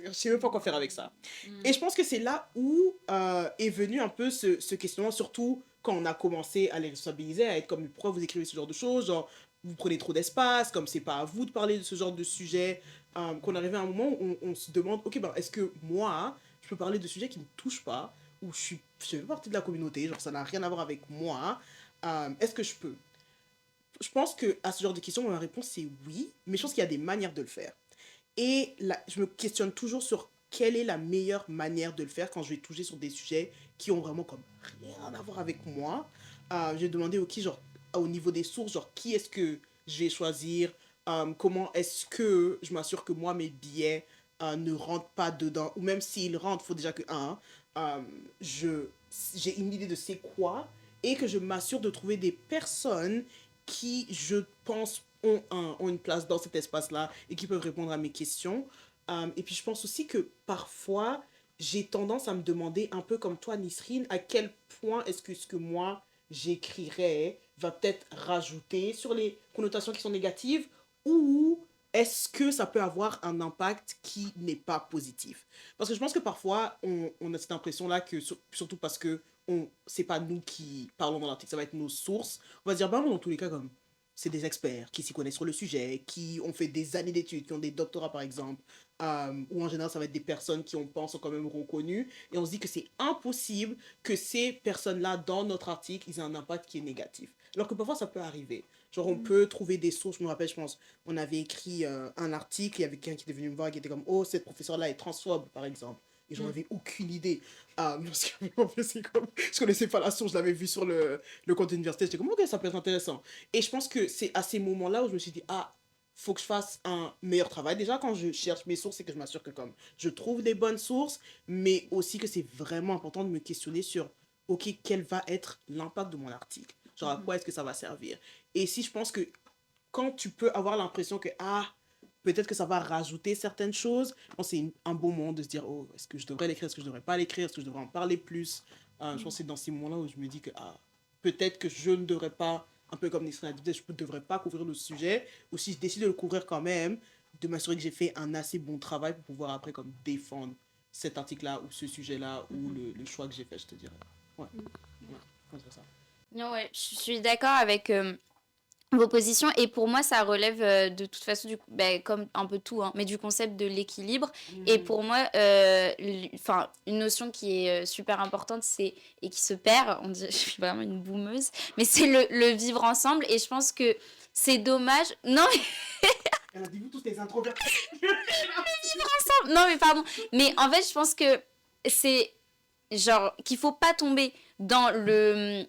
je sais même pas quoi faire avec ça. Et je pense que c'est là où est venu un peu ce questionnement, surtout quand on a commencé à les responsabiliser, à être comme, pourquoi vous écrivez ce genre de choses, genre, vous prenez trop d'espace, comme c'est pas à vous de parler de ce genre de sujet, qu'on arrivait à un moment où on se demande, ok, ben, est-ce que moi, je peux parler de sujets qui ne me touchent pas, ou je fais partie de la communauté, genre ça n'a rien à voir avec moi, est-ce que je peux? Je pense qu'à ce genre de questions, ma réponse c'est oui, mais je pense qu'il y a des manières de le faire. Et là, je me questionne toujours sur quelle est la meilleure manière de le faire quand je vais toucher sur des sujets qui ont vraiment comme rien à voir avec moi. J'ai demandé ok, genre, au niveau des sources, genre, qui est-ce que je vais choisir, comment est-ce que je m'assure que moi, mes billets ne rentrent pas dedans, ou même s'ils rentrent, il faut déjà que, j'ai une idée de c'est quoi, et que je m'assure de trouver des personnes qui, je pense, ont une place dans cet espace-là et qui peuvent répondre à mes questions. Et puis je pense aussi que parfois, j'ai tendance à me demander, un peu comme toi, Nisrine, à quel point est-ce que ce que moi, j'écrirais va peut-être rajouter sur les connotations qui sont négatives, ou est-ce que ça peut avoir un impact qui n'est pas positif? Parce que je pense que parfois, on a cette impression-là que, surtout parce que c'est pas nous qui parlons dans l'article, ça va être nos sources. On va se dire, ben, dans tous les cas, comme c'est des experts qui s'y connaissent sur le sujet, qui ont fait des années d'études, qui ont des doctorats par exemple, ou en général ça va être des personnes qui on pense sont quand même reconnues, et on se dit que c'est impossible que ces personnes-là dans notre article, ils aient un impact qui est négatif. Alors que parfois ça peut arriver. Genre on peut trouver des sources, je me rappelle, je pense, on avait écrit un article, il y avait quelqu'un qui était venu me voir qui était comme, oh cette professeure-là est transphobe par exemple. Et j'en avais aucune idée. Parce que en fait, c'est comme, je connaissais pas la source, je l'avais vu sur le compte université. J'étais comme, ok, ça peut être intéressant. Et je pense que c'est à ces moments-là où je me suis dit, faut que je fasse un meilleur travail. Déjà, quand je cherche mes sources, c'est que je m'assure que comme je trouve des bonnes sources, mais aussi que c'est vraiment important de me questionner sur, ok, quel va être l'impact de mon article? Genre, à quoi est-ce que ça va servir? Et si je pense que quand tu peux avoir l'impression que, peut-être que ça va rajouter certaines choses, je pense que c'est un bon moment de se dire, oh, est-ce que je devrais l'écrire, est-ce que je devrais pas l'écrire, est-ce que je devrais en parler plus? Je pense que c'est dans ces moments-là où je me dis que, peut-être que je ne devrais pas, un peu comme Nisrine a dit, je ne devrais pas couvrir le sujet, ou si je décide de le couvrir quand même, de m'assurer que j'ai fait un assez bon travail pour pouvoir après comme défendre cet article-là, ou ce sujet-là, ou le choix que j'ai fait, je te dirais. Ouais, c'est ça. Non, ouais, je suis d'accord avec vos positions, et pour moi ça relève de toute façon comme un peu tout, hein, mais du concept de l'équilibre. Et pour moi une notion qui est super importante, c'est, et qui se perd, je suis vraiment une boumeuse, mais c'est le vivre ensemble. Et je pense que c'est dommage, non mais Elle a dit, vous tous les introvertis. non mais pardon, mais en fait je pense que c'est genre qu'il faut pas tomber dans le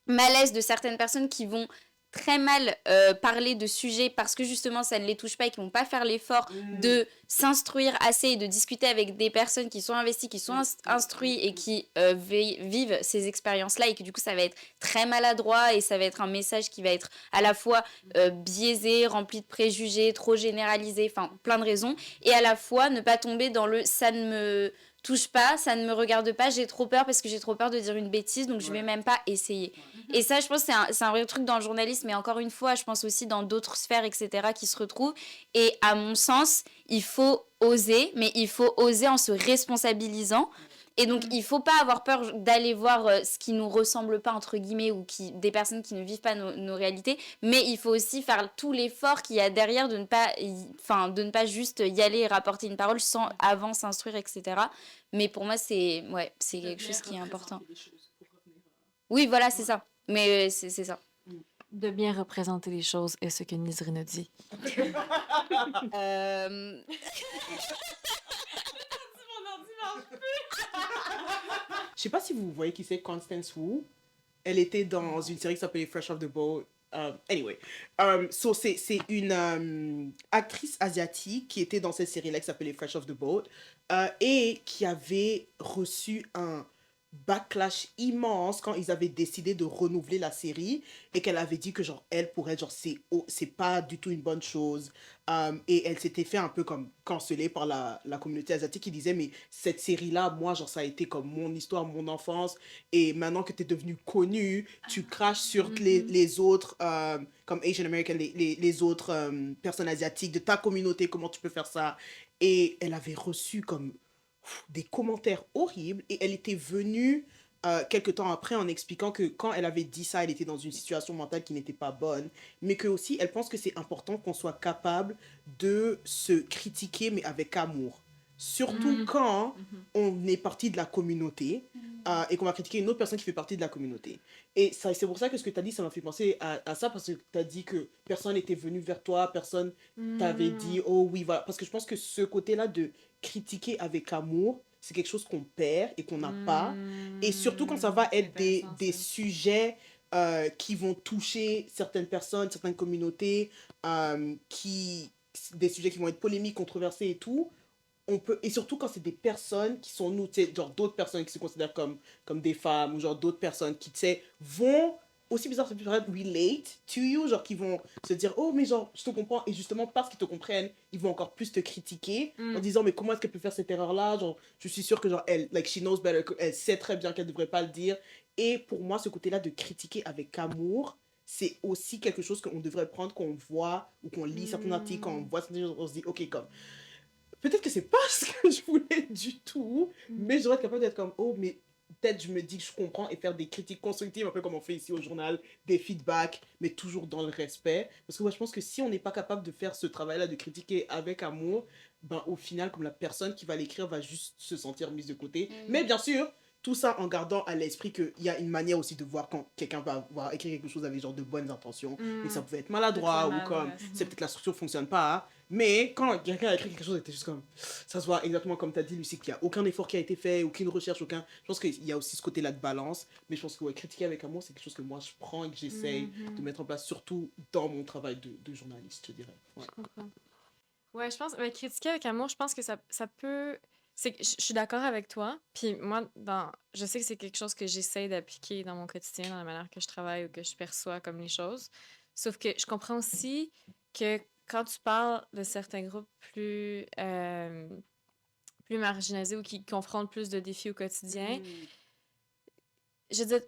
malaise de certaines personnes qui vont très mal parler de sujets parce que justement ça ne les touche pas, et qui vont pas faire l'effort de s'instruire assez et de discuter avec des personnes qui sont investies, qui sont instruites et qui vivent ces expériences-là, et que du coup ça va être très maladroit, et ça va être un message qui va être à la fois biaisé, rempli de préjugés, trop généralisé, enfin plein de raisons, et à la fois ne pas tomber dans le ça ne me touche pas, ça ne me regarde pas, j'ai trop peur parce que j'ai trop peur de dire une bêtise, donc je vais même pas essayer. Et ça, je pense que c'est un vrai truc dans le journalisme, mais encore une fois, je pense aussi dans d'autres sphères, etc., qui se retrouvent. Et à mon sens, il faut oser, mais il faut oser en se responsabilisant. Et donc, il faut pas avoir peur d'aller voir ce qui nous ressemble pas, entre guillemets, ou des personnes qui ne vivent pas nos réalités. Mais il faut aussi faire tout l'effort qu'il y a derrière de ne pas juste y aller et rapporter une parole sans avant s'instruire, etc. Mais pour moi, c'est quelque chose qui est important. Oui, voilà, c'est ça. Mais c'est ça. De bien représenter les choses est ce que Nisrine dit. Je sais pas si vous voyez qui c'est Constance Wu. Elle était dans une série qui s'appelait Fresh Off the Boat. Anyway, so c'est une actrice asiatique qui était dans cette série-là qui s'appelait Fresh Off the Boat et qui avait reçu un backlash immense quand ils avaient décidé de renouveler la série et qu'elle avait dit que genre elle pour elle genre c'est pas du tout une bonne chose et elle s'était fait un peu comme canceller par la communauté asiatique qui disait mais cette série là moi genre ça a été comme mon histoire mon enfance et maintenant que t'es devenue connue tu craches sur les autres comme Asian American les autres personnes asiatiques de ta communauté comment tu peux faire ça et elle avait reçu comme des commentaires horribles et elle était venue quelques temps après en expliquant que quand elle avait dit ça, elle était dans une situation mentale qui n'était pas bonne, mais que aussi elle pense que c'est important qu'on soit capable de se critiquer mais avec amour. Surtout quand on est parti de la communauté et qu'on va critiquer une autre personne qui fait partie de la communauté. Et ça, c'est pour ça que ce que tu as dit, ça m'a fait penser à ça, parce que tu as dit que personne n'était venu vers toi, personne t'avait dit, oh oui, voilà. Parce que je pense que ce côté-là de critiquer avec amour, c'est quelque chose qu'on perd et qu'on n'a pas. Et surtout quand ça va être des sujets qui vont toucher certaines personnes, certaines communautés, des sujets qui vont être polémiques, controversés et tout. On peut, et surtout quand c'est des personnes qui sont nous, tu sais, genre d'autres personnes qui se considèrent comme des femmes, ou genre d'autres personnes qui, tu sais, vont, aussi bizarre ça peut paraître, relate to you, genre qui vont se dire, oh mais genre, je te comprends, et justement parce qu'ils te comprennent, ils vont encore plus te critiquer, en disant, mais comment est-ce qu'elle peut faire cette erreur-là, genre, je suis sûre que genre, elle, like, she knows better, elle sait très bien qu'elle devrait pas le dire, et pour moi, ce côté-là de critiquer avec amour, c'est aussi quelque chose qu'on devrait prendre, qu'on voit, ou qu'on lit certains articles, quand on voit certaines choses, on se dit, ok, comme, peut-être que c'est pas ce que je voulais du tout, mais je devrais être capable d'être comme, oh, mais peut-être je me dis que je comprends et faire des critiques constructives, un peu comme on fait ici au journal, des feedbacks, mais toujours dans le respect. Parce que moi, je pense que si on n'est pas capable de faire ce travail-là, de critiquer avec amour, ben au final, comme la personne qui va l'écrire va juste se sentir mise de côté. Mais bien sûr, tout ça en gardant à l'esprit qu'il y a une manière aussi de voir quand quelqu'un va avoir écrit quelque chose avec genre de bonnes intentions, et que ça pouvait être maladroit, ou comme, c'est peut-être la structure fonctionne pas, hein. Mais quand quelqu'un a écrit quelque chose, c'était juste comme, ça se voit exactement comme tu as dit, Lucie, qu'il n'y a aucun effort qui a été fait, aucune recherche, aucun. Je pense qu'il y a aussi ce côté-là de balance, mais je pense que ouais, critiquer avec amour, c'est quelque chose que moi je prends et que j'essaye de mettre en place, surtout dans mon travail de journaliste, je dirais. Ouais. Je comprends. Ouais, je pense, mais critiquer avec amour, je pense que ça peut. Je suis d'accord avec toi. Puis moi, je sais que c'est quelque chose que j'essaie d'appliquer dans mon quotidien, dans la manière que je travaille ou que je perçois comme les choses. Sauf que je comprends aussi que quand tu parles de certains groupes plus marginalisés ou qui confrontent plus de défis au quotidien, je veux dire,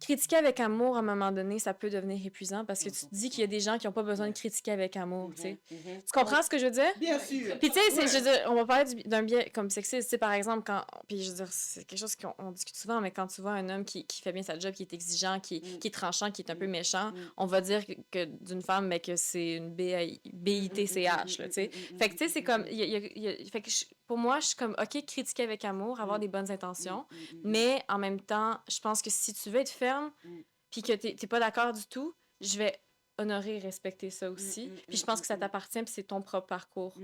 critiquer avec amour, à un moment donné, ça peut devenir épuisant parce que tu te dis qu'il y a des gens qui n'ont pas besoin de critiquer avec amour, tu sais. Tu comprends ce que je veux dire? Bien sûr! Puis tu sais, je veux dire, on va parler d'un biais comme sexiste, tu sais, par exemple, puis je veux dire, c'est quelque chose qu'on discute souvent, mais quand tu vois un homme qui fait bien sa job, qui est exigeant, qui est tranchant, qui est un peu méchant, on va dire que d'une femme, mais que c'est une BITCH, là, tu sais. Fait que tu sais, c'est comme, fait que pour moi, je suis comme, OK, critiquer avec amour, avoir des bonnes intentions, mais en même temps, je pense que si tu veux être ferme, puis que t'es pas d'accord du tout, je vais honorer et respecter ça aussi. Puis je pense que ça t'appartient, puis c'est ton propre parcours.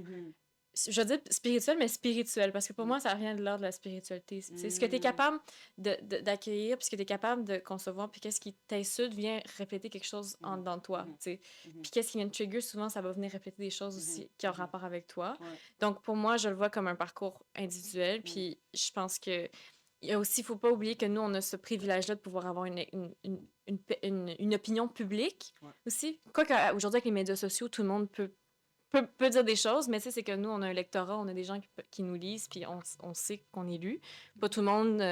Je veux dire spirituel, mais spirituel, parce que pour moi, ça n'a rien de l'ordre de la spiritualité. C'est ce que tu es capable d'accueillir, puis ce que tu es capable de concevoir, puis qu'est-ce qui t'insulte vient répéter quelque chose en dedans de toi. Puis qu'est-ce qui vient de trigger, souvent, ça va venir répéter des choses aussi qui ont rapport avec toi. Donc, pour moi, je le vois comme un parcours individuel, puis je pense que il y a aussi, il ne faut pas oublier que nous, on a ce privilège-là de pouvoir avoir une opinion publique aussi. Quoique, aujourd'hui, avec les médias sociaux, tout le monde peut dire des choses, mais tu sais, c'est que nous, on a un lectorat, on a des gens qui nous lisent, puis on sait qu'on est lu. Pas tout le monde.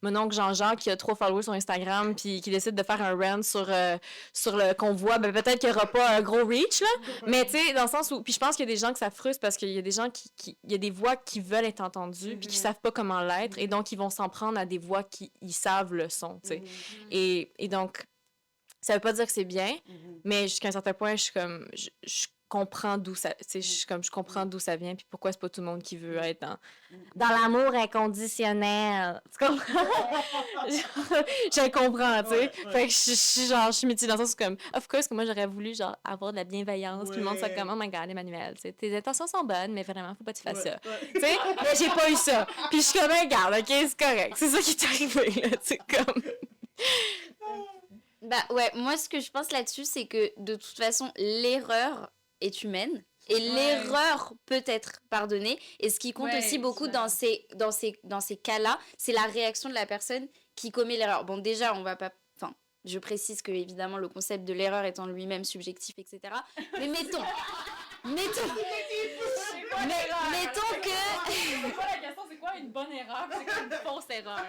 Mon oncle Jean-Jacques, qui a 3 followers sur Instagram, puis qui décide de faire un rant sur le convoi, ben peut-être qu'il n'y aura pas un gros reach, là. Mais tu sais, dans le sens où... Puis je pense qu'il y a des gens que ça frustre parce qu'il y a des gens il y a des voix qui veulent être entendues, puis qui savent pas comment l'être, et donc ils vont s'en prendre à des voix qui ils savent le son, tu sais. Et donc, ça veut pas dire que c'est bien, mais jusqu'à un certain point, je suis comme... Je comprends d'où ça, je comprends d'où ça vient, puis pourquoi c'est pas tout le monde qui veut être dans l'amour inconditionnel. Tu comprends? Je comprends, tu sais. Fait que je suis mitigée dans le sens comme, of course, que moi j'aurais voulu genre avoir de la bienveillance, puis le monde soit comme, oh my god, Emmanuel, tu sais, tes intentions sont bonnes, mais vraiment, faut pas que tu fasses ça. Tu sais, mais j'ai pas eu ça. Puis je suis comme, regarde, ok, c'est correct. C'est ça qui est arrivé, là, tu sais, comme. Bah ouais, moi ce que je pense là-dessus, c'est que de toute façon, l'erreur est humaine. Et l'erreur peut être pardonnée. Et ce qui compte aussi beaucoup dans ces cas-là, c'est la réaction de la personne qui commet l'erreur. Bon, déjà, on va pas... Enfin, je précise que, évidemment, le concept de l'erreur étant lui-même subjectif, etc. Mais mettons que... C'est quoi la question? C'est quoi une bonne erreur? C'est quoi une fausse erreur?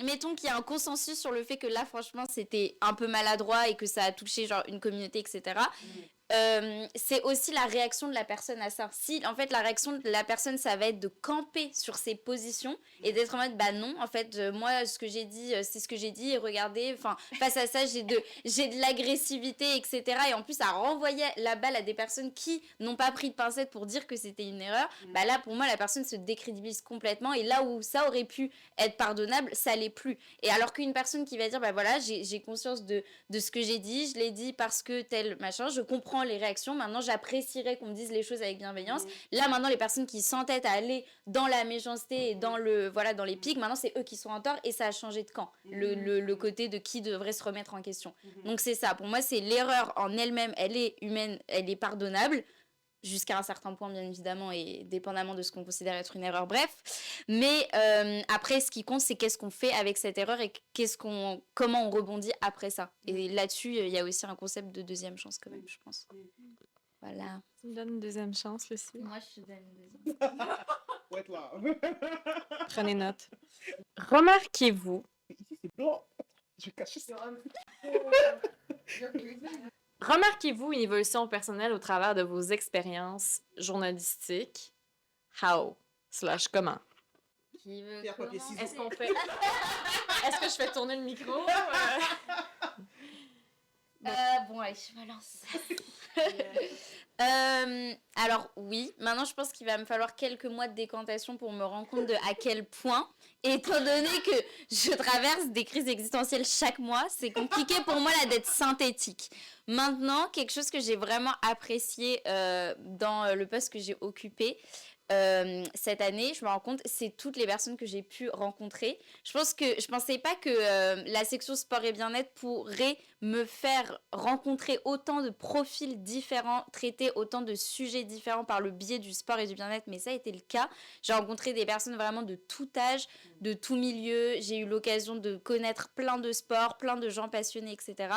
Mettons qu'il y a un consensus sur le fait que là, franchement, c'était un peu maladroit et que ça a touché genre une communauté, etc. C'est aussi la réaction de la personne à ça. Si, en fait, la réaction de la personne, ça va être de camper sur ses positions et d'être en mode, bah non, en fait, moi, ce que j'ai dit, c'est ce que j'ai dit et regardez, enfin, face à ça, j'ai de l'agressivité, etc. Et en plus, à renvoyer la balle à des personnes qui n'ont pas pris de pincette pour dire que c'était une erreur, bah là, pour moi, la personne se décrédibilise complètement et là où ça aurait pu être pardonnable, ça l'est plus. Et alors qu'une personne qui va dire, bah voilà, j'ai conscience de ce que j'ai dit, je l'ai dit parce que tel machin, je comprends les réactions, maintenant j'apprécierais qu'on me dise les choses avec bienveillance. Là maintenant les personnes qui s'entêtent à aller dans la méchanceté et dans les pics, maintenant c'est eux qui sont en tort et ça a changé de camp, le côté de qui devrait se remettre en question. Donc c'est ça, pour moi c'est l'erreur en elle-même, elle est humaine, elle est pardonnable, jusqu'à un certain point bien évidemment et dépendamment de ce qu'on considère être une erreur, bref, mais après ce qui compte c'est qu'est-ce qu'on fait avec cette erreur et comment on rebondit après ça, et là-dessus il y a aussi un concept de deuxième chance quand même, je pense. Voilà. Tu me donnes une deuxième chance, Lucie. Moi je te donne une deuxième. Ouais, toi. Prenez note. Remarquez-vous, Ici, c'est blanc. Je vais cacher ça. remarquez-vous une évolution personnelle au travers de vos expériences journalistiques? How? / comment? Qui veut Pierre, papier, commencer? ciseaux. Est-ce qu'on fait... Est-ce que je fais tourner le micro? Bon, allez, je me lance. Alors oui, maintenant je pense qu'il va me falloir quelques mois de décantation pour me rendre compte de à quel point, étant donné que je traverse des crises existentielles chaque mois, c'est compliqué pour moi là d'être synthétique. Maintenant, quelque chose que j'ai vraiment apprécié dans le poste que j'ai occupé cette année, je me rends compte, c'est toutes les personnes que j'ai pu rencontrer. Je pensais pas que la section sport et bien-être pourrait me faire rencontrer autant de profils différents, traiter autant de sujets différents par le biais du sport et du bien-être, mais ça a été le cas. J'ai rencontré des personnes vraiment de tout âge, de tout milieu. J'ai eu l'occasion de connaître plein de sports, plein de gens passionnés, etc.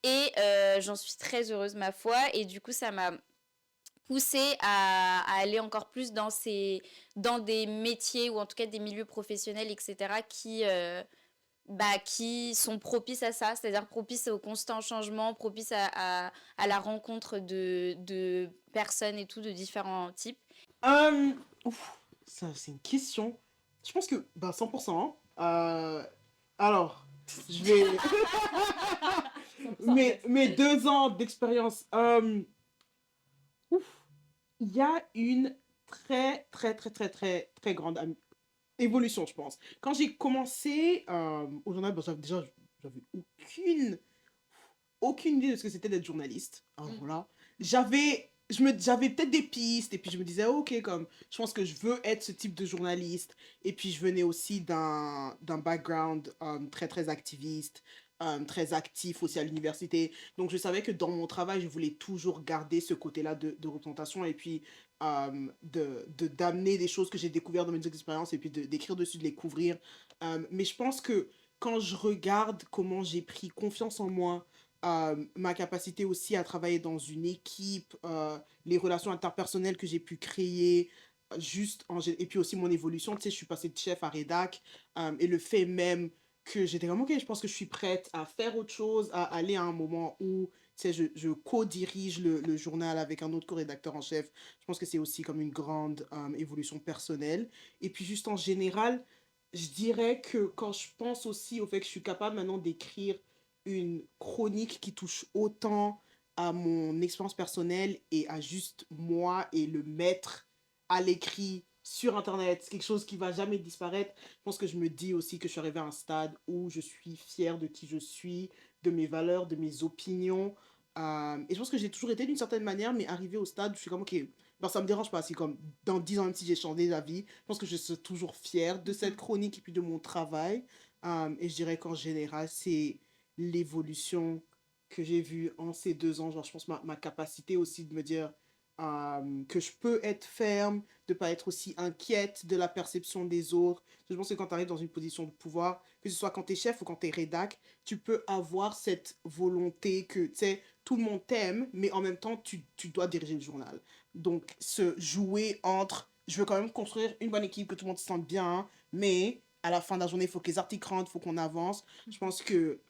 Et j'en suis très heureuse, ma foi. Et du coup, ça m'a poussée à aller encore plus dans des métiers ou en tout cas des milieux professionnels, etc. qui sont propices à ça, c'est-à-dire propices au constant changement, propices à la rencontre de personnes et tout, de différents types. Ça, c'est une question. Je pense que 100%. Alors, je vais... mes 2 ans d'expérience. Il y a une très, très, très, très, très, très grande évolution, je pense. Quand j'ai commencé au journal, j'avais aucune idée de ce que c'était d'être journaliste. Alors là, j'avais peut-être des pistes et puis je me disais, ok, comme je pense que je veux être ce type de journaliste. Et puis je venais aussi d'un background très, très activiste, très actif aussi à l'université. Donc je savais que dans mon travail, je voulais toujours garder ce côté-là de représentation et puis d'amener des choses que j'ai découvertes dans mes expériences et puis d'écrire dessus, de les couvrir. Mais je pense que quand je regarde comment j'ai pris confiance en moi, ma capacité aussi à travailler dans une équipe, les relations interpersonnelles que j'ai pu créer, et puis aussi mon évolution, tu sais, je suis passée de chef à rédac, et le fait même que j'étais comme, ok, je pense que je suis prête à faire autre chose, à aller à un moment où, tu sais, je co-dirige le journal avec un autre co-rédacteur en chef. Je pense que c'est aussi comme une grande évolution personnelle. Et puis juste en général, je dirais que quand je pense aussi au fait que je suis capable maintenant d'écrire une chronique qui touche autant à mon expérience personnelle et à juste moi et le mettre à l'écrit sur Internet, c'est quelque chose qui va jamais disparaître. Je pense que je me dis aussi que je suis arrivée à un stade où je suis fière de qui je suis, de mes valeurs, de mes opinions. Et je pense que j'ai toujours été d'une certaine manière, mais arrivé au stade où je suis comme, ok, ben, ça me dérange pas. C'est comme dans 10 ans, même si j'ai changé d'avis, je pense que je suis toujours fière de cette chronique et puis de mon travail. Et je dirais qu'en général, l'évolution que j'ai vue en ces 2 ans. Genre, je pense ma capacité aussi de me dire que je peux être ferme, de pas être aussi inquiète de la perception des autres. Je pense que quand tu arrives dans une position de pouvoir, que ce soit quand tu es chef ou quand tu es rédac, tu peux avoir cette volonté que, tu sais, tout le monde t'aime, mais en même temps, tu dois diriger le journal. Donc, se jouer entre, je veux quand même construire une bonne équipe, que tout le monde se sente bien, mais à la fin de la journée, il faut que les articles rentrent, il faut qu'on avance. Je pense que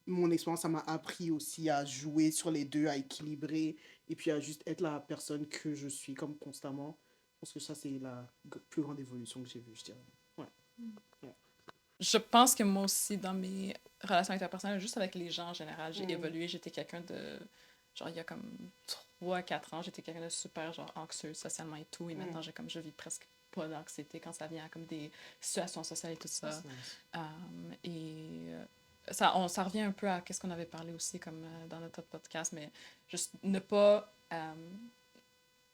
mon expérience, ça m'a appris aussi à jouer sur les deux, à équilibrer, et puis à juste être la personne que je suis comme constamment. Je pense que ça, c'est la plus grande évolution que j'ai vue, je dirais. Ouais. Ouais. Je pense que moi aussi, dans mes relations interpersonnelles, juste avec les gens en général, j'ai évolué. J'étais quelqu'un de... Genre, il y a comme 3-4 ans, j'étais quelqu'un de super, genre, anxieuse socialement et tout. Et maintenant, je vis presque pas d'anxiété quand ça vient à comme des situations sociales et tout ça. Ça revient un peu à ce qu'on avait parlé aussi comme dans notre autre podcast, mais juste ne pas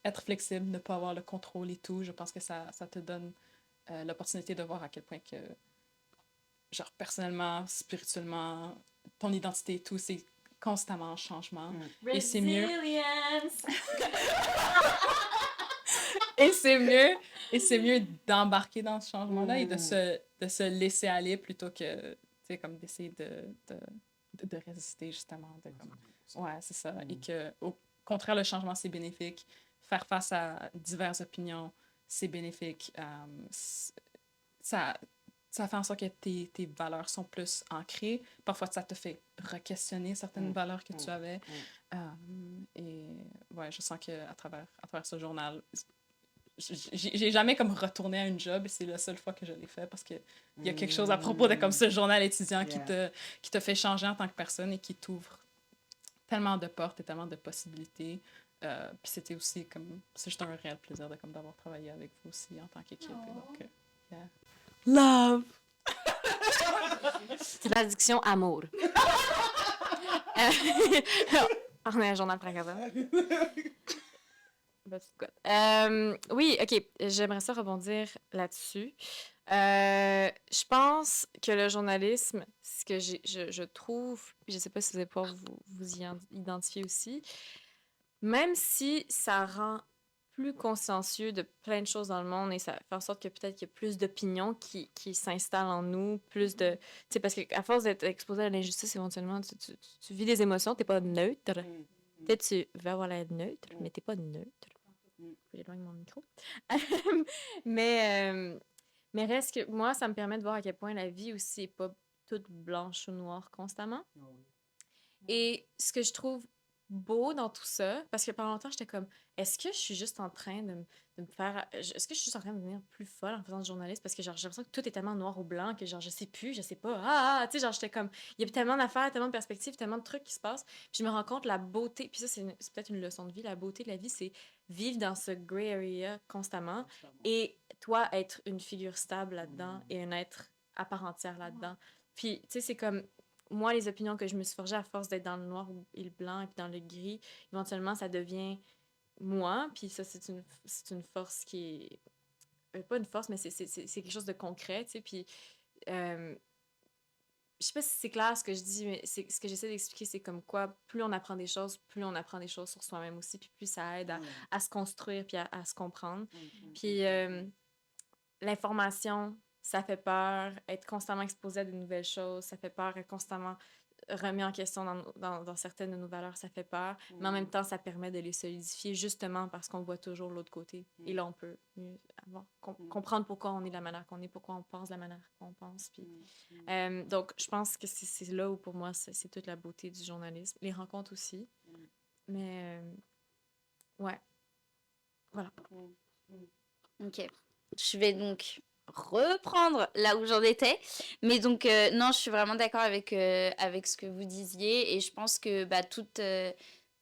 être flexible, ne pas avoir le contrôle et tout. Je pense que ça te donne l'opportunité de voir à quel point que, genre, personnellement, spirituellement, ton identité et tout, c'est constamment en changement. Et c'est mieux. Et c'est mieux d'embarquer dans ce changement-là et de se laisser aller plutôt que, tu sais, comme d'essayer de résister, justement. Ouais, c'est ça. Et que, au contraire, le changement, c'est bénéfique. Faire face à diverses opinions, c'est bénéfique. Ça fait en sorte que tes valeurs sont plus ancrées. Parfois, ça te fait re-questionner certaines valeurs que tu avais. Et ouais, je sens qu'à travers ce journal, j'ai jamais comme retourné à une job et c'est la seule fois que je l'ai fait parce qu'il y a quelque chose à propos de comme ce journal étudiant qui te fait changer en tant que personne et qui t'ouvre tellement de portes et tellement de possibilités. Puis c'était aussi comme... C'est juste un réel plaisir d'avoir travaillé avec vous aussi en tant qu'équipe. Donc, yeah. Love! C'est l'addiction amour. On est un journal francophone. Oui, OK. J'aimerais ça rebondir là-dessus. Je pense que le journalisme, ce que je trouve, puis je sais pas si vous allez pouvoir vous y identifier aussi, même si ça rend plus consciencieux de plein de choses dans le monde et ça fait en sorte que peut-être qu'il y a plus d'opinions qui s'installent en nous, plus de... Tu sais, parce qu'à force d'être exposé à l'injustice, éventuellement, tu vis des émotions, t'es pas neutre. Peut-être tu veux avoir l'air neutre, mais t'es pas neutre. J'éloigne mon micro. mais reste que moi, ça me permet de voir à quel point la vie aussi n'est pas toute blanche ou noire constamment. Et ce que je trouve beau dans tout ça, parce que pendant longtemps, j'étais comme, est-ce que je suis juste en train de me faire... Est-ce que je suis juste en train de devenir plus folle en faisant du journaliste? Parce que genre, j'ai l'impression que tout est tellement noir ou blanc que genre, je sais plus, je sais pas. Tu sais, genre, j'étais comme, il y a tellement d'affaires, tellement de perspectives, tellement de trucs qui se passent. Puis je me rends compte, la beauté, puis ça, c'est peut-être une leçon de vie, la beauté de la vie, c'est vivre dans ce gray area constamment et toi, être une figure stable là-dedans et un être à part entière là-dedans. Puis, tu sais, c'est comme... Moi, les opinions que je me suis forgées à force d'être dans le noir et le blanc et puis dans le gris, éventuellement, ça devient moi. Puis ça, c'est une force qui est... pas une force, mais c'est quelque chose de concret, tu sais. Puis je sais pas si c'est clair ce que je dis, mais ce que j'essaie d'expliquer, c'est comme quoi, plus on apprend des choses, plus on apprend des choses sur soi-même aussi, puis plus ça aide à se construire puis à se comprendre. Puis l'information... Ça fait peur, être constamment exposé à de nouvelles choses, ça fait peur, être constamment remis en question dans certaines de nos valeurs, ça fait peur. Mais en même temps, ça permet de les solidifier justement parce qu'on voit toujours l'autre côté. Et là, on peut mieux comprendre pourquoi on est de la manière qu'on est, pourquoi on pense de la manière qu'on pense. Puis, donc, je pense que c'est là où, pour moi, c'est toute la beauté du journalisme. Les rencontres aussi. Mais, ouais. Voilà. OK. Je vais donc reprendre là où j'en étais. Mais donc, non, je suis vraiment d'accord avec ce que vous disiez. Et je pense que toute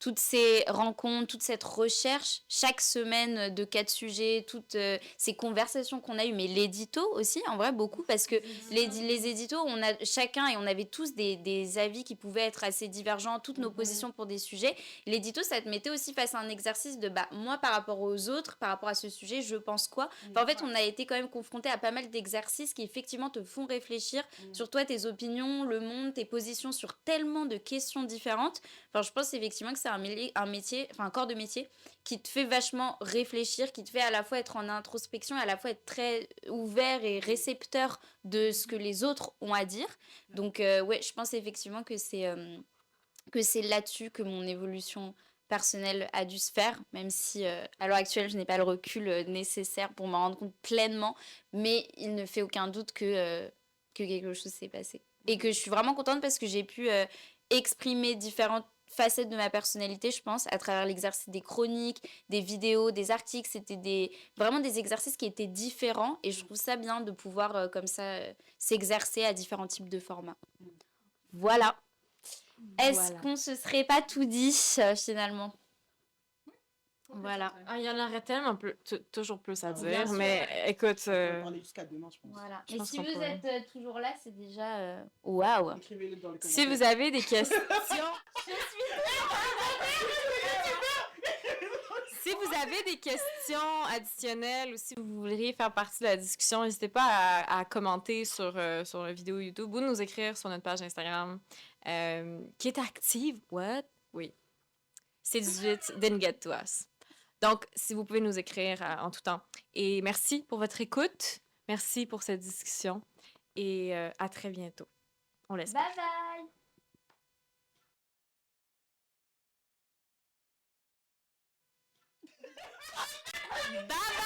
toutes ces rencontres, toute cette recherche, chaque semaine de 4 sujets, toutes ces conversations qu'on a eues, mais l'édito aussi, en vrai, beaucoup, parce que les éditos, on a chacun, et on avait tous des avis qui pouvaient être assez divergents, toutes nos positions pour des sujets. L'édito, ça te mettait aussi face à un exercice de, moi, par rapport aux autres, par rapport à ce sujet, je pense quoi. En fait, on a été quand même confronté à pas mal d'exercices qui, effectivement, te font réfléchir sur toi, tes opinions, le monde, tes positions sur tellement de questions différentes. Je pense effectivement que c'est un métier, un corps de métier qui te fait vachement réfléchir, qui te fait à la fois être en introspection, à la fois être très ouvert et récepteur de ce que les autres ont à dire. Donc, ouais, je pense effectivement que c'est là-dessus que mon évolution personnelle a dû se faire, même si à l'heure actuelle, je n'ai pas le recul nécessaire pour m'en rendre compte pleinement, mais il ne fait aucun doute que quelque chose s'est passé. Et que je suis vraiment contente parce que j'ai pu exprimer différentes facettes de ma personnalité, je pense, à travers l'exercice des chroniques, des vidéos, des articles. C'était vraiment des exercices qui étaient différents et je trouve ça bien de pouvoir comme ça s'exercer à différents types de formats. Voilà. Est-ce qu'on se serait pas tout dit finalement? Voilà. Il y en aurait tellement toujours plus à dire, Bien sûr. mais écoute, On peut parler jusqu'à demain, je pense. Voilà. Je Et pense si qu'on vous pourrait. êtes toujours là, c'est déjà waouh. Écrivez-le dans les Si commentaires. vous avez des questions... Si vous avez des questions additionnelles ou si vous voudriez faire partie de la discussion, n'hésitez pas à commenter sur la vidéo YouTube ou nous écrire sur notre page Instagram qui est active. What? Oui. C18 didn't get to us. Donc, si vous pouvez nous écrire en tout temps. Et merci pour votre écoute. Merci pour cette discussion. Et à très bientôt. On l'espère. Bye bye. Bye bye!